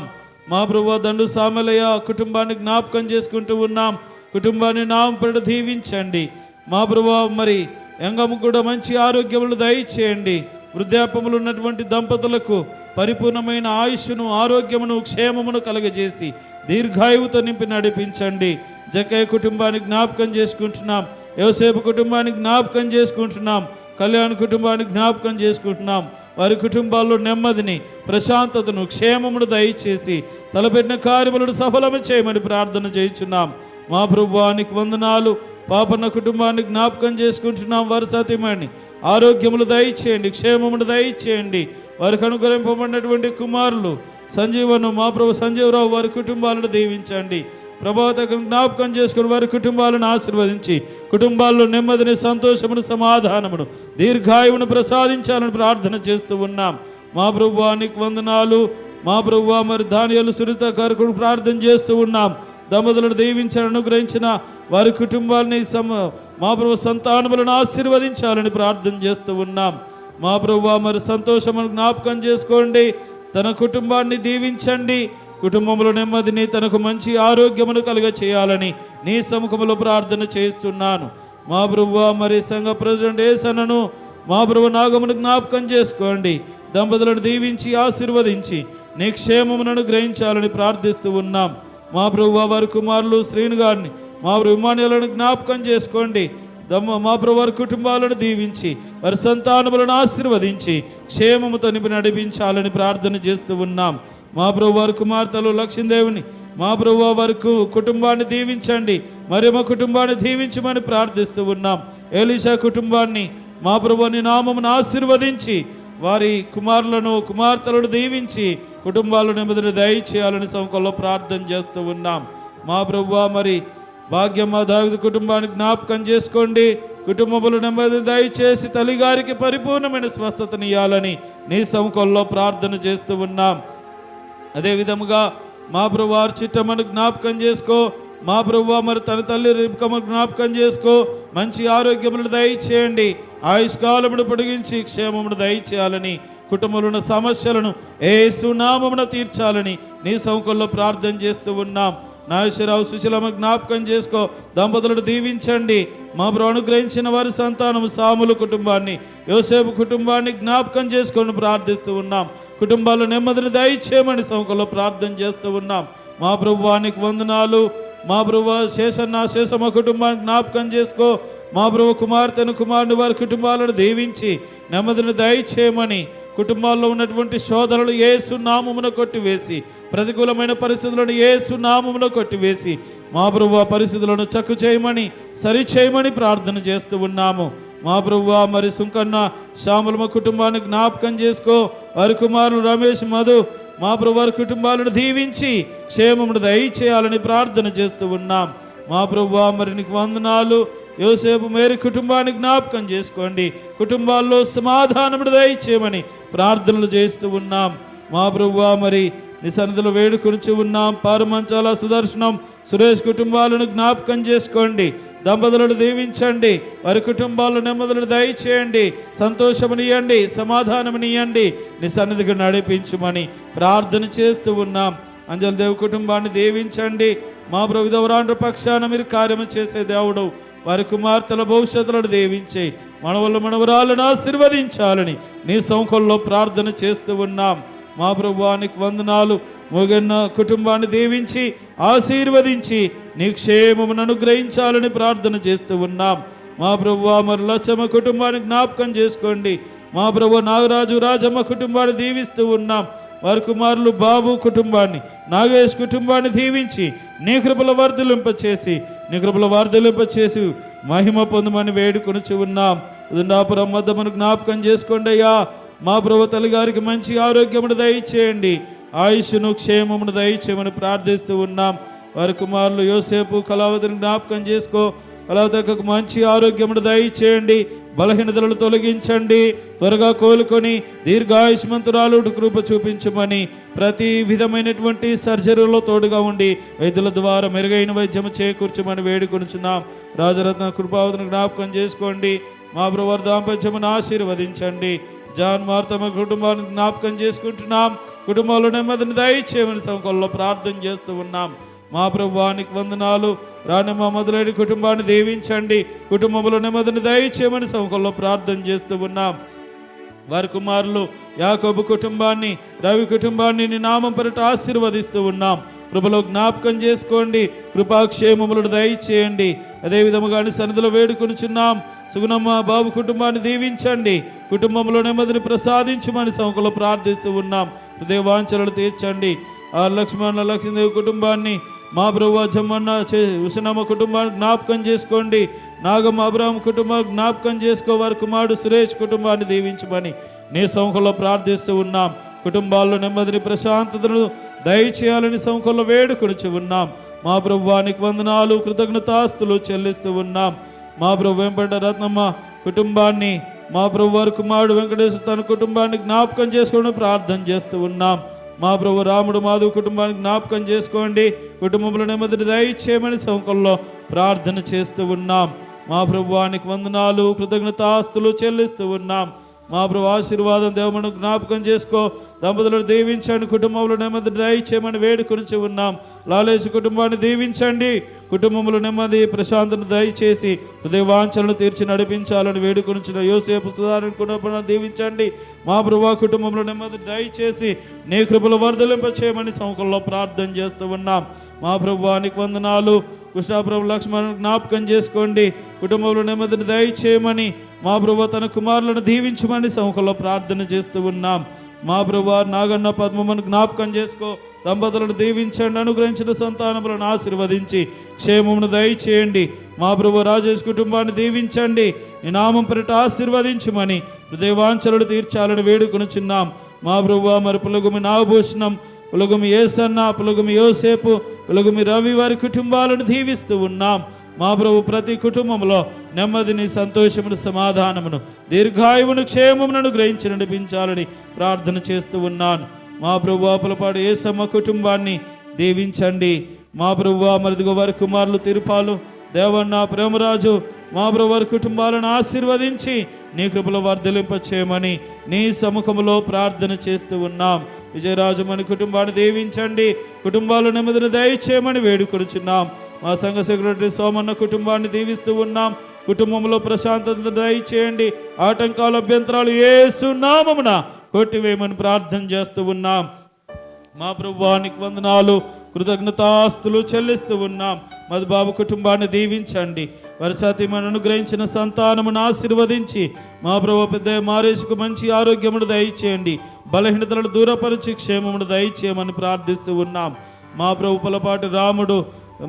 మా ప్రభువా దండు సామలయ్య కుటుంబాన్ని జ్ఞాపకం చేసుకుంటూ ఉన్నాం. కుటుంబాన్ని నామపడ దీవించండి. మా ప్రభువా మరి యంగము కూడా మంచి ఆరోగ్యములు దయచేయండి. వృద్ధాప్యములు ఉన్నటువంటి దంపతులకు పరిపూర్ణమైన ఆయుష్ను, ఆరోగ్యమును, క్షేమమును కలుగజేసి దీర్ఘాయువుతో నింపి నడిపించండి. జక్కయ్య కుటుంబాన్ని జ్ఞాపకం చేసుకుంటున్నాం. యోసేపు కుటుంబాన్ని జ్ఞాపకం చేసుకుంటున్నాం. కళ్యాణ్ కుటుంబాన్ని జ్ఞాపకం చేసుకుంటున్నాం. వారి కుటుంబాల్లో నెమ్మదిని, ప్రశాంతతను, క్షేమమును దయచేసి తలపెట్టిన కార్యములను సఫలము చేయమని ప్రార్థన చేయుచున్నాం. మా ప్రభువానికి వందనాలు. పాపన్న కుటుంబాన్ని జ్ఞాపకం చేసుకుంటున్నాం. వారి సతీమణి ఆరోగ్యములు దయచేయండి, క్షేమమును దయచేయండి. వారికి అనుగ్రహింపబడినటువంటి కుమారులు సంజీవను, మా ప్రభు సంజీవరావు వారి కుటుంబాలను దీవించండి. ప్రభావతను జ్ఞాపకం చేసుకుని వారి కుటుంబాలను ఆశీర్వదించి కుటుంబాల్లో నెమ్మదిని, సంతోషమును, సమాధానమును, దీర్ఘాయువును ప్రసాదించాలని ప్రార్థన చేస్తూ ఉన్నాం. మా ప్రభువానికి వందనాలు. మా ప్రభువా మరి ధాన్యాలు సురిత గారు ప్రార్థన చేస్తూ ఉన్నాం. దంపతులను దీవించాలని అనుగ్రహించిన వారి కుటుంబాలని మా ప్రభు సంతానములను ఆశీర్వదించాలని ప్రార్థన చేస్తూ ఉన్నాం. మా ప్రభువా మరి సంతోషమును జ్ఞాపకం చేసుకోండి. తన కుటుంబాన్ని దీవించండి. కుటుంబంలో నెమ్మదిని, తనకు మంచి ఆరోగ్యమును కలుగ చేయాలని నీ సముఖంలో ప్రార్థన చేస్తున్నాను. మా ప్రభువా మరి సంఘ ప్రెసిడెంట్ ఏసన్నను, మా ప్రభు నాగమును జ్ఞాపకం చేసుకోండి. దంపతులను దీవించి ఆశీర్వదించి నీ క్షేమమును గ్రహించాలని ప్రార్థిస్తూ ఉన్నాం. మా ప్రభువా వారి కుమారులు శ్రీను గారిని, మా విమానాలను జ్ఞాపకం చేసుకోండి. మా ప్రభు వారి కుటుంబాలను దీవించి వారి సంతానములను ఆశీర్వదించి క్షేమముతో నింపి నడిపించాలని ప్రార్థన చేస్తూ ఉన్నాం. మా ప్రభు వారి కుమార్తెలు లక్ష్మీదేవిని, మా ప్రభు వారి కుటుంబాన్ని దీవించండి. మరి మా కుటుంబాన్ని దీవించమని ప్రార్థిస్తూ ఉన్నాం. ఎలీషా కుటుంబాన్ని మా ప్రభుని నామమును ఆశీర్వదించి వారి కుమారులను, కుమార్తెలను దీవించి కుటుంబాలను నెమ్మదిని దయచేయాలని సముఖంలో ప్రార్థన చేస్తూ ఉన్నాం. మా ప్రభువా మరి భాగ్యమ్మ దావీదు కుటుంబాన్ని జ్ఞాపకం చేసుకోండి. కుటుంబములు నెమ్మదిని దయచేసి తల్లిగారికి పరిపూర్ణమైన స్వస్థతని ఇవ్వాలని నీ సముఖంలో ప్రార్థన చేస్తూ ఉన్నాం. అదేవిధముగా మా ప్రభు వారి చిట్టమ్మను జ్ఞాపకం చేసుకో. మా ప్రభువా మరి తన తల్లి రిబ్కమ్మను జ్ఞాపకం చేసుకో. మంచి ఆరోగ్యమును దయచేయండి. ఆయుష్కాలమును పొడిగించి క్షేమమును దయచేయాలని, కుటుంబంలో ఉన్న సమస్యలను యేసు నామమున తీర్చాలని నీ సముఖంలో ప్రార్థన చేస్తూ ఉన్నాం. నాగేశ్వరరావు సుశీలమ్మను జ్ఞాపకం చేసుకో. దంపతులను దీవించండి. మా ప్రభు అనుగ్రహించిన వారి సంతానము సాములు కుటుంబాన్ని, యోసేపు కుటుంబాన్ని జ్ఞాపకం చేసుకొని ప్రార్థిస్తూ ఉన్నాం. కుటుంబాల్లో నెమ్మదిని దయచేయమని సముఖంలో ప్రార్థన చేస్తూ ఉన్నాం. మా ప్రభువానికి వందనాలు. మా ప్రభు శేషమ్మ కుటుంబాన్ని జ్ఞాపకం చేసుకో. మా ప్రభు కుమార్తెను, కుమారుని వారి కుటుంబాలను దీవించి నెమ్మదిని దయచేయమని, కుటుంబాల్లో ఉన్నటువంటి శోధనలు యేసు నామమున కొట్టివేసి, ప్రతికూలమైన పరిస్థితులను యేసు నామమున కొట్టివేసి మా ప్రభు పరిస్థితులను చక్కు చేయమని, సరి చేయమని ప్రార్థన చేస్తూ ఉన్నాము. మా ప్రభువా మరి సుంకన్న శ్యామలమ్మ కుటుంబాన్ని జ్ఞాపకం చేసుకో. వారి కుమారులు రమేష్, మధు మా ప్రభు వారి కుటుంబాలను దీవించి క్షేమమును దయచేయాలని ప్రార్థన చేస్తూ ఉన్నాం. మా ప్రభువా మరి నీకు వందనాలు. యోసేపు మేరీ కుటుంబాన్ని జ్ఞాపకం చేసుకోండి. కుటుంబాల్లో సమాధానమును దయచేయమని ప్రార్థనలు చేస్తూ ఉన్నాం. మా ప్రభువా మరి నీ సన్నిధిలో వేడుకొనిచి ఉన్నాం. పారుమంచాల సుదర్శనం, సురేష్ కుటుంబాలను జ్ఞాపకం చేసుకోండి. దంపతులను దీవించండి. వారి కుటుంబాల్లో నెమ్మదులను దయచేయండి. సంతోషమునియండి, సమాధానమునియండి. నీ సన్నిధికి నడిపించుమని ప్రార్థన చేస్తూ ఉన్నాం. అంజల్ దేవు కుటుంబాన్ని దీవించండి. మా ప్రభు విధవరాండ్ర పక్షాన మీరు కార్యము చేసే దేవుడు. వారి కుమార్తెల భవిష్యత్తులను దీవించి మనవరాలను ఆశీర్వదించాలని నీ సముఖంలో ప్రార్థన చేస్తూ ఉన్నాం. మా ప్రభువానికి వందనాలు. మోగన్న కుటుంబాన్ని దీవించి ఆశీర్వదించి నీ క్షేమమును అనుగ్రహించాలని ప్రార్థన చేస్తూ ఉన్నాం. మా ప్రభువా మరి లచ్చమ్మ కుటుంబాన్ని జ్ఞాపకం చేసుకోండి. మా ప్రభు నాగరాజు, రాజమ్మ కుటుంబాన్ని దీవిస్తూ ఉన్నాం. వారి కుమారులు బాబు కుటుంబాన్ని, నాగేష్ కుటుంబాన్ని దీవించి నీ కృపల వర్ధలింపచేసి మహిమ పొందమని వేడుకొనుచు ఉన్నాం. ఉదండాపురం వద్ద మనకు జ్ఞాపకం చేసుకోండి అయ్యా. మా ప్రభు తల్లి గారికి మంచి ఆరోగ్యమును దయచేయండి, ఆయుష్ను క్షేమమును దయచేయమని ప్రార్థిస్తూ ఉన్నాం. వారి కుమారులు యోసేపు కళావతిని జ్ఞాపకం చేసుకో, కళావతకు మంచి ఆరోగ్యమును దయచేయండి, బలహీనతలను తొలగించండి, త్వరగా కోలుకొని దీర్ఘాయుష్మంతురాలు కృప చూపించమని, ప్రతి విధమైనటువంటి సర్జరీలో తోడుగా ఉండి వైద్యుల ద్వారా మెరుగైన వైద్యము చేకూర్చమని వేడుకొనుచున్నాం. రాజరత్న కృపావతిని జ్ఞాపకం చేసుకోండి, మా ప్రభు దాంపత్యమును ఆశీర్వదించండి. జాన్ మార్తమ్మ కుటుంబాన్ని జ్ఞాపకం చేసుకుంటున్నాం, కుటుంబంలో నెమ్మదిని దయచేయమని సంకల్లో ప్రార్థన చేస్తూ ఉన్నాం. మా ప్రభువానికి వందనాలు. రాణమ్మ మొదలైన కుటుంబాన్ని దీవించండి, కుటుంబంలో నెమ్మదిని దయచేయమని సంకల్లో ప్రార్థన చేస్తూ ఉన్నాం. వారి కుమారులు యాకోబు కుటుంబాన్ని, రవి కుటుంబాన్ని నీ నామం పేరిట ఆశీర్వదిస్తూ ఉన్నాం. కృపలో జ్ఞాపకం చేసుకోండి, కృపాక్షేమములను దయచేయండి. అదేవిధముగా సన్నిధిలో వేడుకొనుచున్నాం. సుగుణమ్మ బాబు కుటుంబాన్ని దీవించండి, కుటుంబంలో నెమ్మదిని ప్రసాదించమని సంకలో ప్రార్థిస్తూ ఉన్నాం. హృదయవాంఛలను తీర్చండి. ఆ లక్ష్మీదేవి కుటుంబాన్ని, మా ప్రభు జమ్మన్న ఉషనమ్మ కుటుంబాన్ని జ్ఞాపకం చేసుకోండి. నాగమ్మ అబ్రాహం కుటుంబాన్ని జ్ఞాపకం చేసుకో. వారి కుమారుడు సురేష్ కుటుంబాన్ని దీవించమని నీ సంఖలో ప్రార్థిస్తూ ఉన్నాం. కుటుంబాల్లో నెమ్మదిని ప్రశాంతతను దయచేయాలని సంఖలో వేడుకొనిచి ఉన్నాం. మా ప్రభువానికి వందనాలు, కృతజ్ఞతాస్తులు చెల్లిస్తూ ఉన్నాం. మా ప్రభు వెంపట రత్నమ్మ కుటుంబాన్ని, మా ప్రభు వారి కుమారుడు వెంకటేశ్వర తన కుటుంబాన్ని జ్ఞాపకం చేసుకుని ప్రార్థన చేస్తూ ఉన్నాం. మా ప్రభు రాముడు మాధవ్ కుటుంబాన్ని జ్ఞాపకం చేసుకోండి, కుటుంబంలో నెమ్మదిని దయచేయమని సంకల్లో ప్రార్థన చేస్తూ ఉన్నాం. మా ప్రభువానికి వందనాలు, కృతజ్ఞతాస్తులు చెల్లిస్తూ ఉన్నాం. మా ప్రభు ఆశీర్వాదం దేవమను జ్ఞాపకం చేసుకో. దంపతులను దీవించండి, కుటుంబంలో నెమ్మదిని దయచేయమని వేడుకొనిచి ఉన్నాం. లాలేసి కుటుంబాన్ని దీవించండి, కుటుంబంలో నెమ్మది ప్రశాంతను దయచేసి హృదయవాంఛలను తీర్చి నడిపించాలని వేడుకొనిచిన యోసేపు సుధారణ కుటుంబాన్ని దీవించండి. మా ప్రభు కుటుంబంలో నెమ్మదిని దయచేసి నీ కృపలు వర్ధలింపచేయమని సంకల్లో ప్రార్థన చేస్తూ ఉన్నాం. మా ప్రభువానికి వందనాలు. కృష్ణాపురం లక్ష్మణ్ జ్ఞాపకం చేసుకోండి, కుటుంబంలో నెమ్మదిని దయచేయమని, మా ప్రభు తన కుమారులను దీవించమని సంకల్లో ప్రార్థన చేస్తూ ఉన్నాం. మా ప్రభు నాగన్న పద్మమ్మను జ్ఞాపకం చేసుకో. దంపతులను దీవించండి, అనుగ్రహించిన సంతానములను ఆశీర్వదించి క్షేమమును దయచేయండి. మా ప్రభు రాజేష్ కుటుంబాన్ని దీవించండి, నీ నామం పేరిట ఆశీర్వదించమని హృదయవాంఛలను తీర్చాలని వేడుకొనుచున్నాం. మా ప్రభు మరి పులగుమి నాగభూషణం, పులగుమి ఏసన్న, పులగుమి యోసేపు, పులగుమి రవి వారి కుటుంబాలను దీవిస్తూ ఉన్నాం. మా ప్రభు ప్రతి కుటుంబంలో నెమ్మదిని, సంతోషమును, సమాధానమును, దీర్ఘాయువును, క్షేమమును గ్రహించి నడిపించాలని ప్రార్థన చేస్తూ ఉన్నాను. మా ప్రభు పులపాడు ఏసమ్మ కుటుంబాన్ని దీవించండి. మా ప్రభు మరిదిగో వారి కుమారులు తిరుపాలు, దేవన్న, ప్రేమరాజు, మా ప్రభు వారి కుటుంబాలను ఆశీర్వదించి నీ కృపలో వర్ధలింప చేయమని నీ సముఖములో ప్రార్థన చేస్తూ ఉన్నాం. విజయరాజు మన కుటుంబాన్ని దీవించండి, కుటుంబాలు నెమ్మదిని దయచేయమని వేడుకొనుచున్నాం. మా సంఘ సెక్రటరీ సోమన్న కుటుంబాన్ని దీవిస్తూ ఉన్నాం. కుటుంబంలో ప్రశాంతత దయచేయండి, ఆటంకాలు, అభ్యంతరాలు యేసు నామమున కొట్టివేయమని ప్రార్థన చేస్తూ ఉన్నాం. మా ప్రభువానికి వందనాలు, కృతజ్ఞతాస్తులు చెల్లిస్తూ ఉన్నాం. మధుబాబు కుటుంబాన్ని దీవించండి, వారి సతీమణి అనుగ్రహించిన సంతానమును ఆశీర్వదించి మా ప్రభు పెద్ద మారేసుకు మంచి ఆరోగ్యమును దయచేయండి, బలహీనతలను దూరపరిచి క్షేమమును దయచేయమని ప్రార్థిస్తూ ఉన్నాం. మా ప్రభు పొలపాటి రాముడు,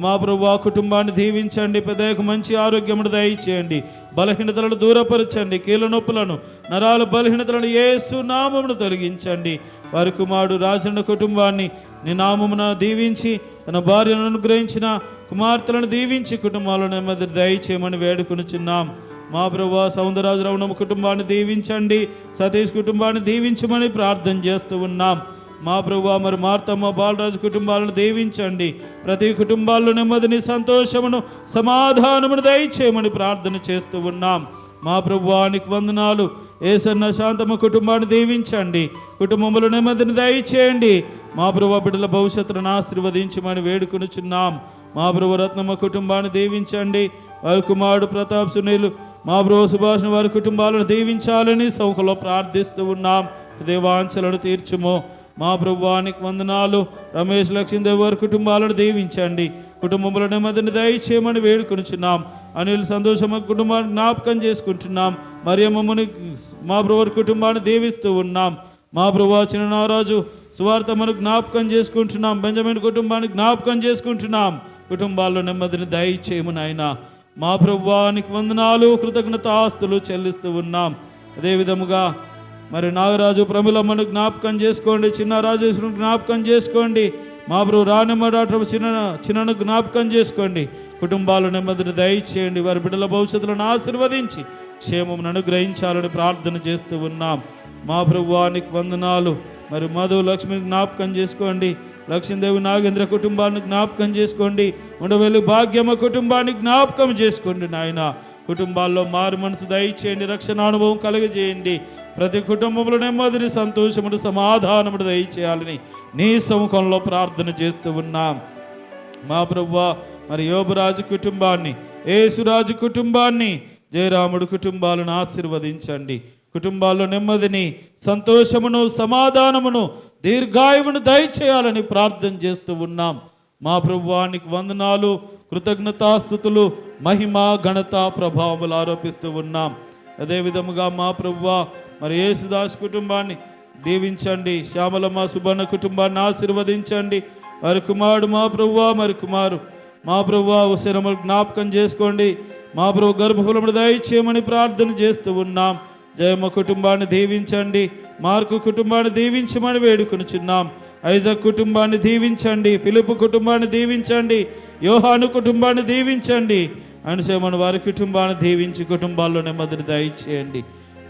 మా ప్రభు ఆ కుటుంబాన్ని దీవించండి, పెద్దకు మంచి ఆరోగ్యమును దయచేయండి, బలహీనతలను దూరపరచండి, కీళ్ళ నొప్పులను, నరాల బలహీనతలను యేసు నామమును తొలగించండి. వారి కుమారుడు రాజన్న కుటుంబాన్ని నీ నామమున దీవించి తన భార్యను అనుగ్రహించిన కుమార్తెలను దీవించి కుటుంబాలను నెమ్మది దయచేయమని వేడుకొనుచున్నాం. మా ప్రభు సౌందరరాజు రమణమ్మ కుటుంబాన్ని దీవించండి, సతీష్ కుటుంబాన్ని దీవించమని ప్రార్థన చేస్తూ ఉన్నాం. మా ప్రభు మరి మార్తమ్మ, బాలరాజు కుటుంబాలను దీవించండి, ప్రతి కుటుంబాల్లో నెమ్మదిని, సంతోషమును, సమాధానమును దయచేయమని ప్రార్థన చేస్తూ ఉన్నాం. మా ప్రభువానికి వందనాలు. ఏసన్న శాంతమ్మ కుటుంబాన్ని దీవించండి, కుటుంబంలో నెమ్మదిని దయచేయండి. మా ప్రభు బిడ్డల భవిష్యత్తును ఆశీర్వదించమని వేడుకొనుచున్నాం. మా ప్రభు రత్నమ్మ కుటుంబాన్ని దీవించండి, వారి కుమారుడు ప్రతాప్, సునీలు, మా ప్రభు సుభాష్ వారి కుటుంబాలను దీవించాలని సౌఖలో ప్రార్థిస్తూ ఉన్నాం. దేవాంఛలను తీర్చుము. మా ప్రభువానికి వందనాలు. రమేష్, లక్ష్మీదేవి వారి కుటుంబాలను దీవించండి, కుటుంబంలో నెమ్మదిని దయచేయమని వేడుకొనుచున్నాం. అనిల్, సంతోషమ్మ కుటుంబాన్ని జ్ఞాపకం చేసుకుంటున్నాం. మరియమ్మని, మా ప్రభు కుటుంబాన్ని దీవిస్తూ ఉన్నాం. మా ప్రభు చిన్ననారాజు, సువార్తమ్మను జ్ఞాపకం చేసుకుంటున్నాం. బెంజమిన్ కుటుంబాన్ని జ్ఞాపకం చేసుకుంటున్నాం. కుటుంబాల్లో నెమ్మదిని దయచేయము నాయన. మా ప్రభువానికి వందనాలు, కృతజ్ఞతాస్తులు చెల్లిస్తూ ఉన్నాం. అదే విధముగా మరి నాగరాజు ప్రమిలమ్మను జ్ఞాపకం చేసుకోండి. చిన్న రాజేశ్వరుని జ్ఞాపకం చేసుకోండి. మా ప్రభు రాణిమ్మ డాక్టర్ చిన్నను జ్ఞాపకం చేసుకోండి. కుటుంబాలు నెమ్మదిని దయచేయండి. వారి బిడ్డల భవిష్యత్తులను ఆశీర్వదించి క్షేమమును అనుగ్రహించాలని ప్రార్థన చేస్తూ ఉన్నాం. మా ప్రభువానికి వందనాలు. మరి మధు లక్ష్మిని జ్ఞాపకం చేసుకోండి. లక్ష్మీదేవి నాగేంద్ర కుటుంబాన్ని జ్ఞాపకం చేసుకోండి. ఉండవెల్లి భాగ్యమ్మ కుటుంబాన్ని జ్ఞాపకం చేసుకోండి నాయన. కుటుంబాల్లో మారు మనసు దయచేయండి. రక్షణ అనుభవం కలుగజేయండి. ప్రతి కుటుంబంలో నెమ్మదిని, సంతోషమును, సమాధానమును దయచేయాలని నీ సముఖంలో ప్రార్థన చేస్తూ ఉన్నాం. మా ప్రభువా మరి యోబురాజు కుటుంబాన్ని, యేసురాజు కుటుంబాన్ని, జయరాముడు కుటుంబాలను ఆశీర్వదించండి. కుటుంబాల్లో నెమ్మదిని, సంతోషమును, సమాధానమును, దీర్ఘాయువును దయచేయాలని ప్రార్థన చేస్తూ ఉన్నాం. మా ప్రభువానికి వందనాలు, కృతజ్ఞతాస్తుతులు, మహిమ, ఘనత, ప్రభావములు ఆరోపిస్తూ ఉన్నాం. అదేవిధముగా మా ప్రభువా మరి యేసుదాస్ కుటుంబాన్ని దీవించండి. శ్యామలమ్మ సుబన్న కుటుంబాన్ని ఆశీర్వదించండి. వారి కుమారుడు మా ప్రభువా మరి కుమారు మా ప్రభువా ఉసిరములు జ్ఞాపకం చేసుకోండి. మా ప్రభు గర్భఫలమును దయచేయమని ప్రార్థన చేస్తూ ఉన్నాం. జయమ్మ కుటుంబాన్ని దీవించండి. మార్కు కుటుంబాన్ని దీవించమని వేడుకొనుచున్నాం. ఐజక్ కుటుంబాన్ని దీవించండి. ఫిలిప్ కుటుంబాన్ని దీవించండి. యోహాను కుటుంబాన్ని దీవించండి. అనుసేమను వారి కుటుంబాన్ని దీవించి కుటుంబాల్లో నెమ్మదిని దయచేయండి.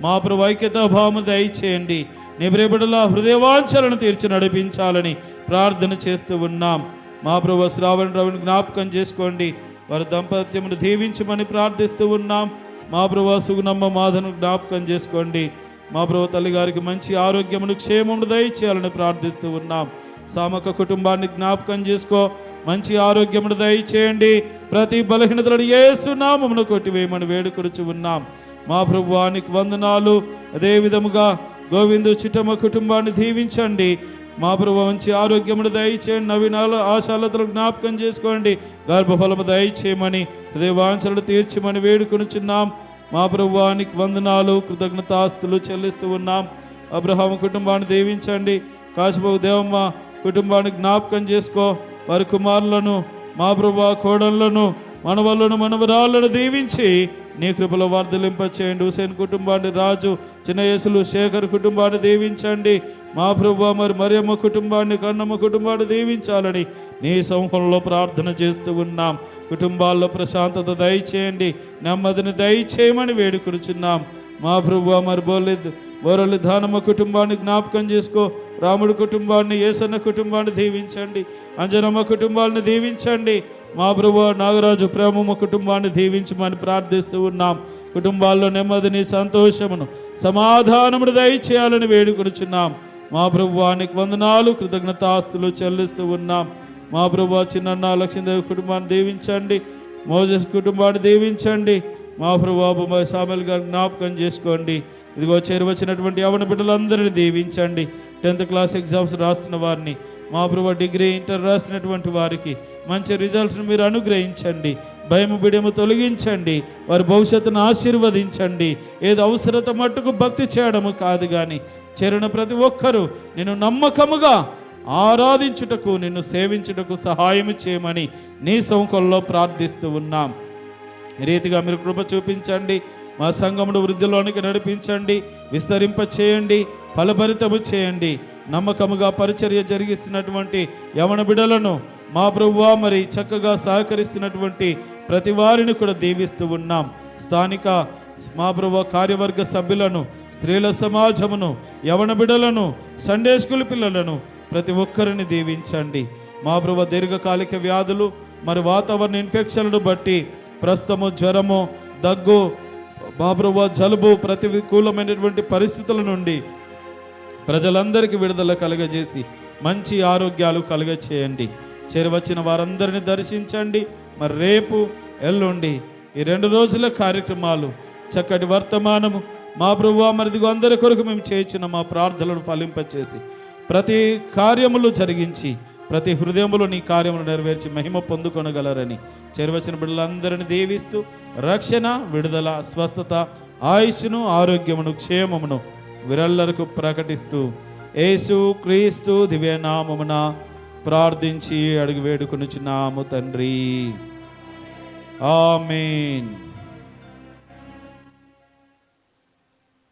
మా ప్రభు ఐక్యతా భావము దయచేయండి. నీ ప్రియబిడ్డల హృదయవాంఛలను తీర్చి నడిపించాలని ప్రార్థన చేస్తూ ఉన్నాం. మా ప్రభు శ్రావణ రవిని జ్ఞాపకం చేసుకోండి. వారి దంపత్యమును దీవించమని ప్రార్థిస్తూ ఉన్నాం. మా ప్రభు సుగుణమ్మ మాధను జ్ఞాపకం చేసుకోండి. మా ప్రభు తల్లి గారికి మంచి ఆరోగ్యమును, క్షేమమును దయచేయాలని ప్రార్థిస్తూ ఉన్నాం. సామక కుటుంబాన్ని జ్ఞాపకం చేసుకో, మంచి ఆరోగ్యమును దయచేయండి. ప్రతి బలహీనతలను యేసు నామమున కొట్టివేయమని వేడుకొనుచు ఉన్నాం. మా ప్రభువానికి వందనాలు. అదే విధముగా గోవిందు చిట్టమ్మ కుటుంబాన్ని దీవించండి. మా ప్రభు మంచి ఆరోగ్యమును దయచేయండి. నవీనాలు ఆశాలతలు జ్ఞాపకం చేసుకోండి. గర్భఫలము దయచేయమని, హృదయవాంఛలను తీర్చమని వేడుకొనుచున్నాం. మా ప్రభువానికి వందనాలు, కృతజ్ఞతాస్తులు చెల్లిస్తూ ఉన్నాం. అబ్రహాము కుటుంబాన్ని దీవించండి. కాశీబాబు దేవమ్మ కుటుంబాన్ని జ్ఞాపకం చేసుకో. వారి కుమారులను, మా ప్రభు కోడళ్లను, మనవలను, మనవరాళ్లను దీవించి నీ కృపలో వర్ధలింపచేయండి. హుసేన్ కుటుంబాన్ని, రాజు, చిన్నయేసులు, శేఖర్ కుటుంబాన్ని దీవించండి. మా ప్రభు మరి మరియమ్మ కుటుంబాన్ని, కన్నమ్మ కుటుంబాన్ని దీవించాలని నీ సముఖంలో ప్రార్థన చేస్తూ ఉన్నాం. కుటుంబాల్లో ప్రశాంతత దయచేయండి. నెమ్మదిని దయచేయమని వేడుకొనుచున్నాం. మా ప్రభు మరి బోరలి దానమ్మ కుటుంబాన్ని జ్ఞాపకం చేసుకో. రాముడి కుటుంబాన్ని, యేసన్న కుటుంబాన్ని దీవించండి. అంజనమ్మ కుటుంబాన్ని దీవించండి. మా ప్రభు నాగరాజు ప్రేమమ్మ కుటుంబాన్ని దీవించమని ప్రార్థిస్తూ ఉన్నాం. కుటుంబాల్లో నెమ్మదిని, సంతోషమును, సమాధానమును దయచేయాలని వేడుకొనుచున్నాం. మా ప్రభువానికి వందనాలు, కృతజ్ఞతాస్తులు చెల్లిస్తూ ఉన్నాం. మా ప్రభు చిన్న లక్ష్మీదేవి కుటుంబాన్ని దీవించండి. మోజస్ కుటుంబాన్ని దీవించండి. మా ప్రభు సామెల్ గారిని జ్ఞాపకం చేసుకోండి. ఇదిగో చేరువచ్చినటువంటి యవన బిడ్డలందరినీ దీవించండి. 10th క్లాస్ ఎగ్జామ్స్ రాస్తున్న వారిని, మా ప్రభు డిగ్రీ, ఇంటర్ రాసినటువంటి వారికి మంచి రిజల్ట్స్ని మీరు అనుగ్రహించండి. భయము బిడము తొలగించండి. వారి భవిష్యత్తును ఆశీర్వదించండి. ఏదో అవసరత మట్టుకు భక్తి చేయడము కాదు, కానీ చేరిన ప్రతి ఒక్కరూ నేను నమ్మకముగా ఆరాధించుటకు, నిన్ను సేవించుటకు సహాయం చేయమని నీ సముఖంలో ప్రార్థిస్తూ ఉన్నాం. ఈ రీతిగా మీరు కృప చూపించండి. మా సంఘమును వృద్ధిలోనికి నడిపించండి. విస్తరింప చేయండి. ఫలభరితము చేయండి. నమ్మకముగా పరిచర్య జరిగిస్తున్నటువంటి యవన బిడలను మా ప్రభువా మరి చక్కగా సహకరిస్తున్నటువంటి ప్రతి వారిని కూడా దీవిస్తూ ఉన్నాం. స్థానిక మా ప్రభువా కార్యవర్గ సభ్యులను, స్త్రీల సమాజమును, యవన బిడలను, సండే స్కూల్ పిల్లలను ప్రతి ఒక్కరిని దీవించండి. మా ప్రభువా దీర్ఘకాలిక వ్యాధులు మరి వాతావరణ ఇన్ఫెక్షన్లను బట్టి ప్రస్తుతము జ్వరము, దగ్గు, మా ప్రభువా జలుబు, ప్రతికూలమైనటువంటి పరిస్థితుల నుండి ప్రజలందరికీ విడుదల కలుగజేసి మంచి ఆరోగ్యాలు కలుగచేయండి. చేరువచ్చిన వారందరినీ దర్శించండి. మరి రేపు, ఎల్లుండి ఈ 2 రోజుల కార్యక్రమాలు చక్కటి వర్తమానము మా ప్రభువా మరిదిగో అందరి కొరకు మేము చేయించిన మా ప్రార్థనలను ఫలింపచేసి ప్రతి కార్యములు జరిగించి ప్రతి హృదయములో నీ కార్యములు నెరవేర్చి మహిమ పొందుకొనగలరని చేరువచ్చిన బిడ్డలందరినీ దీవిస్తూ రక్షణ, విడుదల, స్వస్థత, ఆయుష్ను, ఆరోగ్యమును, క్షేమమును వీరెల్లరకు ప్రకటిస్తూ యేసు క్రీస్తు దివ్యనామమున ప్రార్థించి అడిగి వేడుకొనుచున్నాము తండ్రి. ఆమేన్.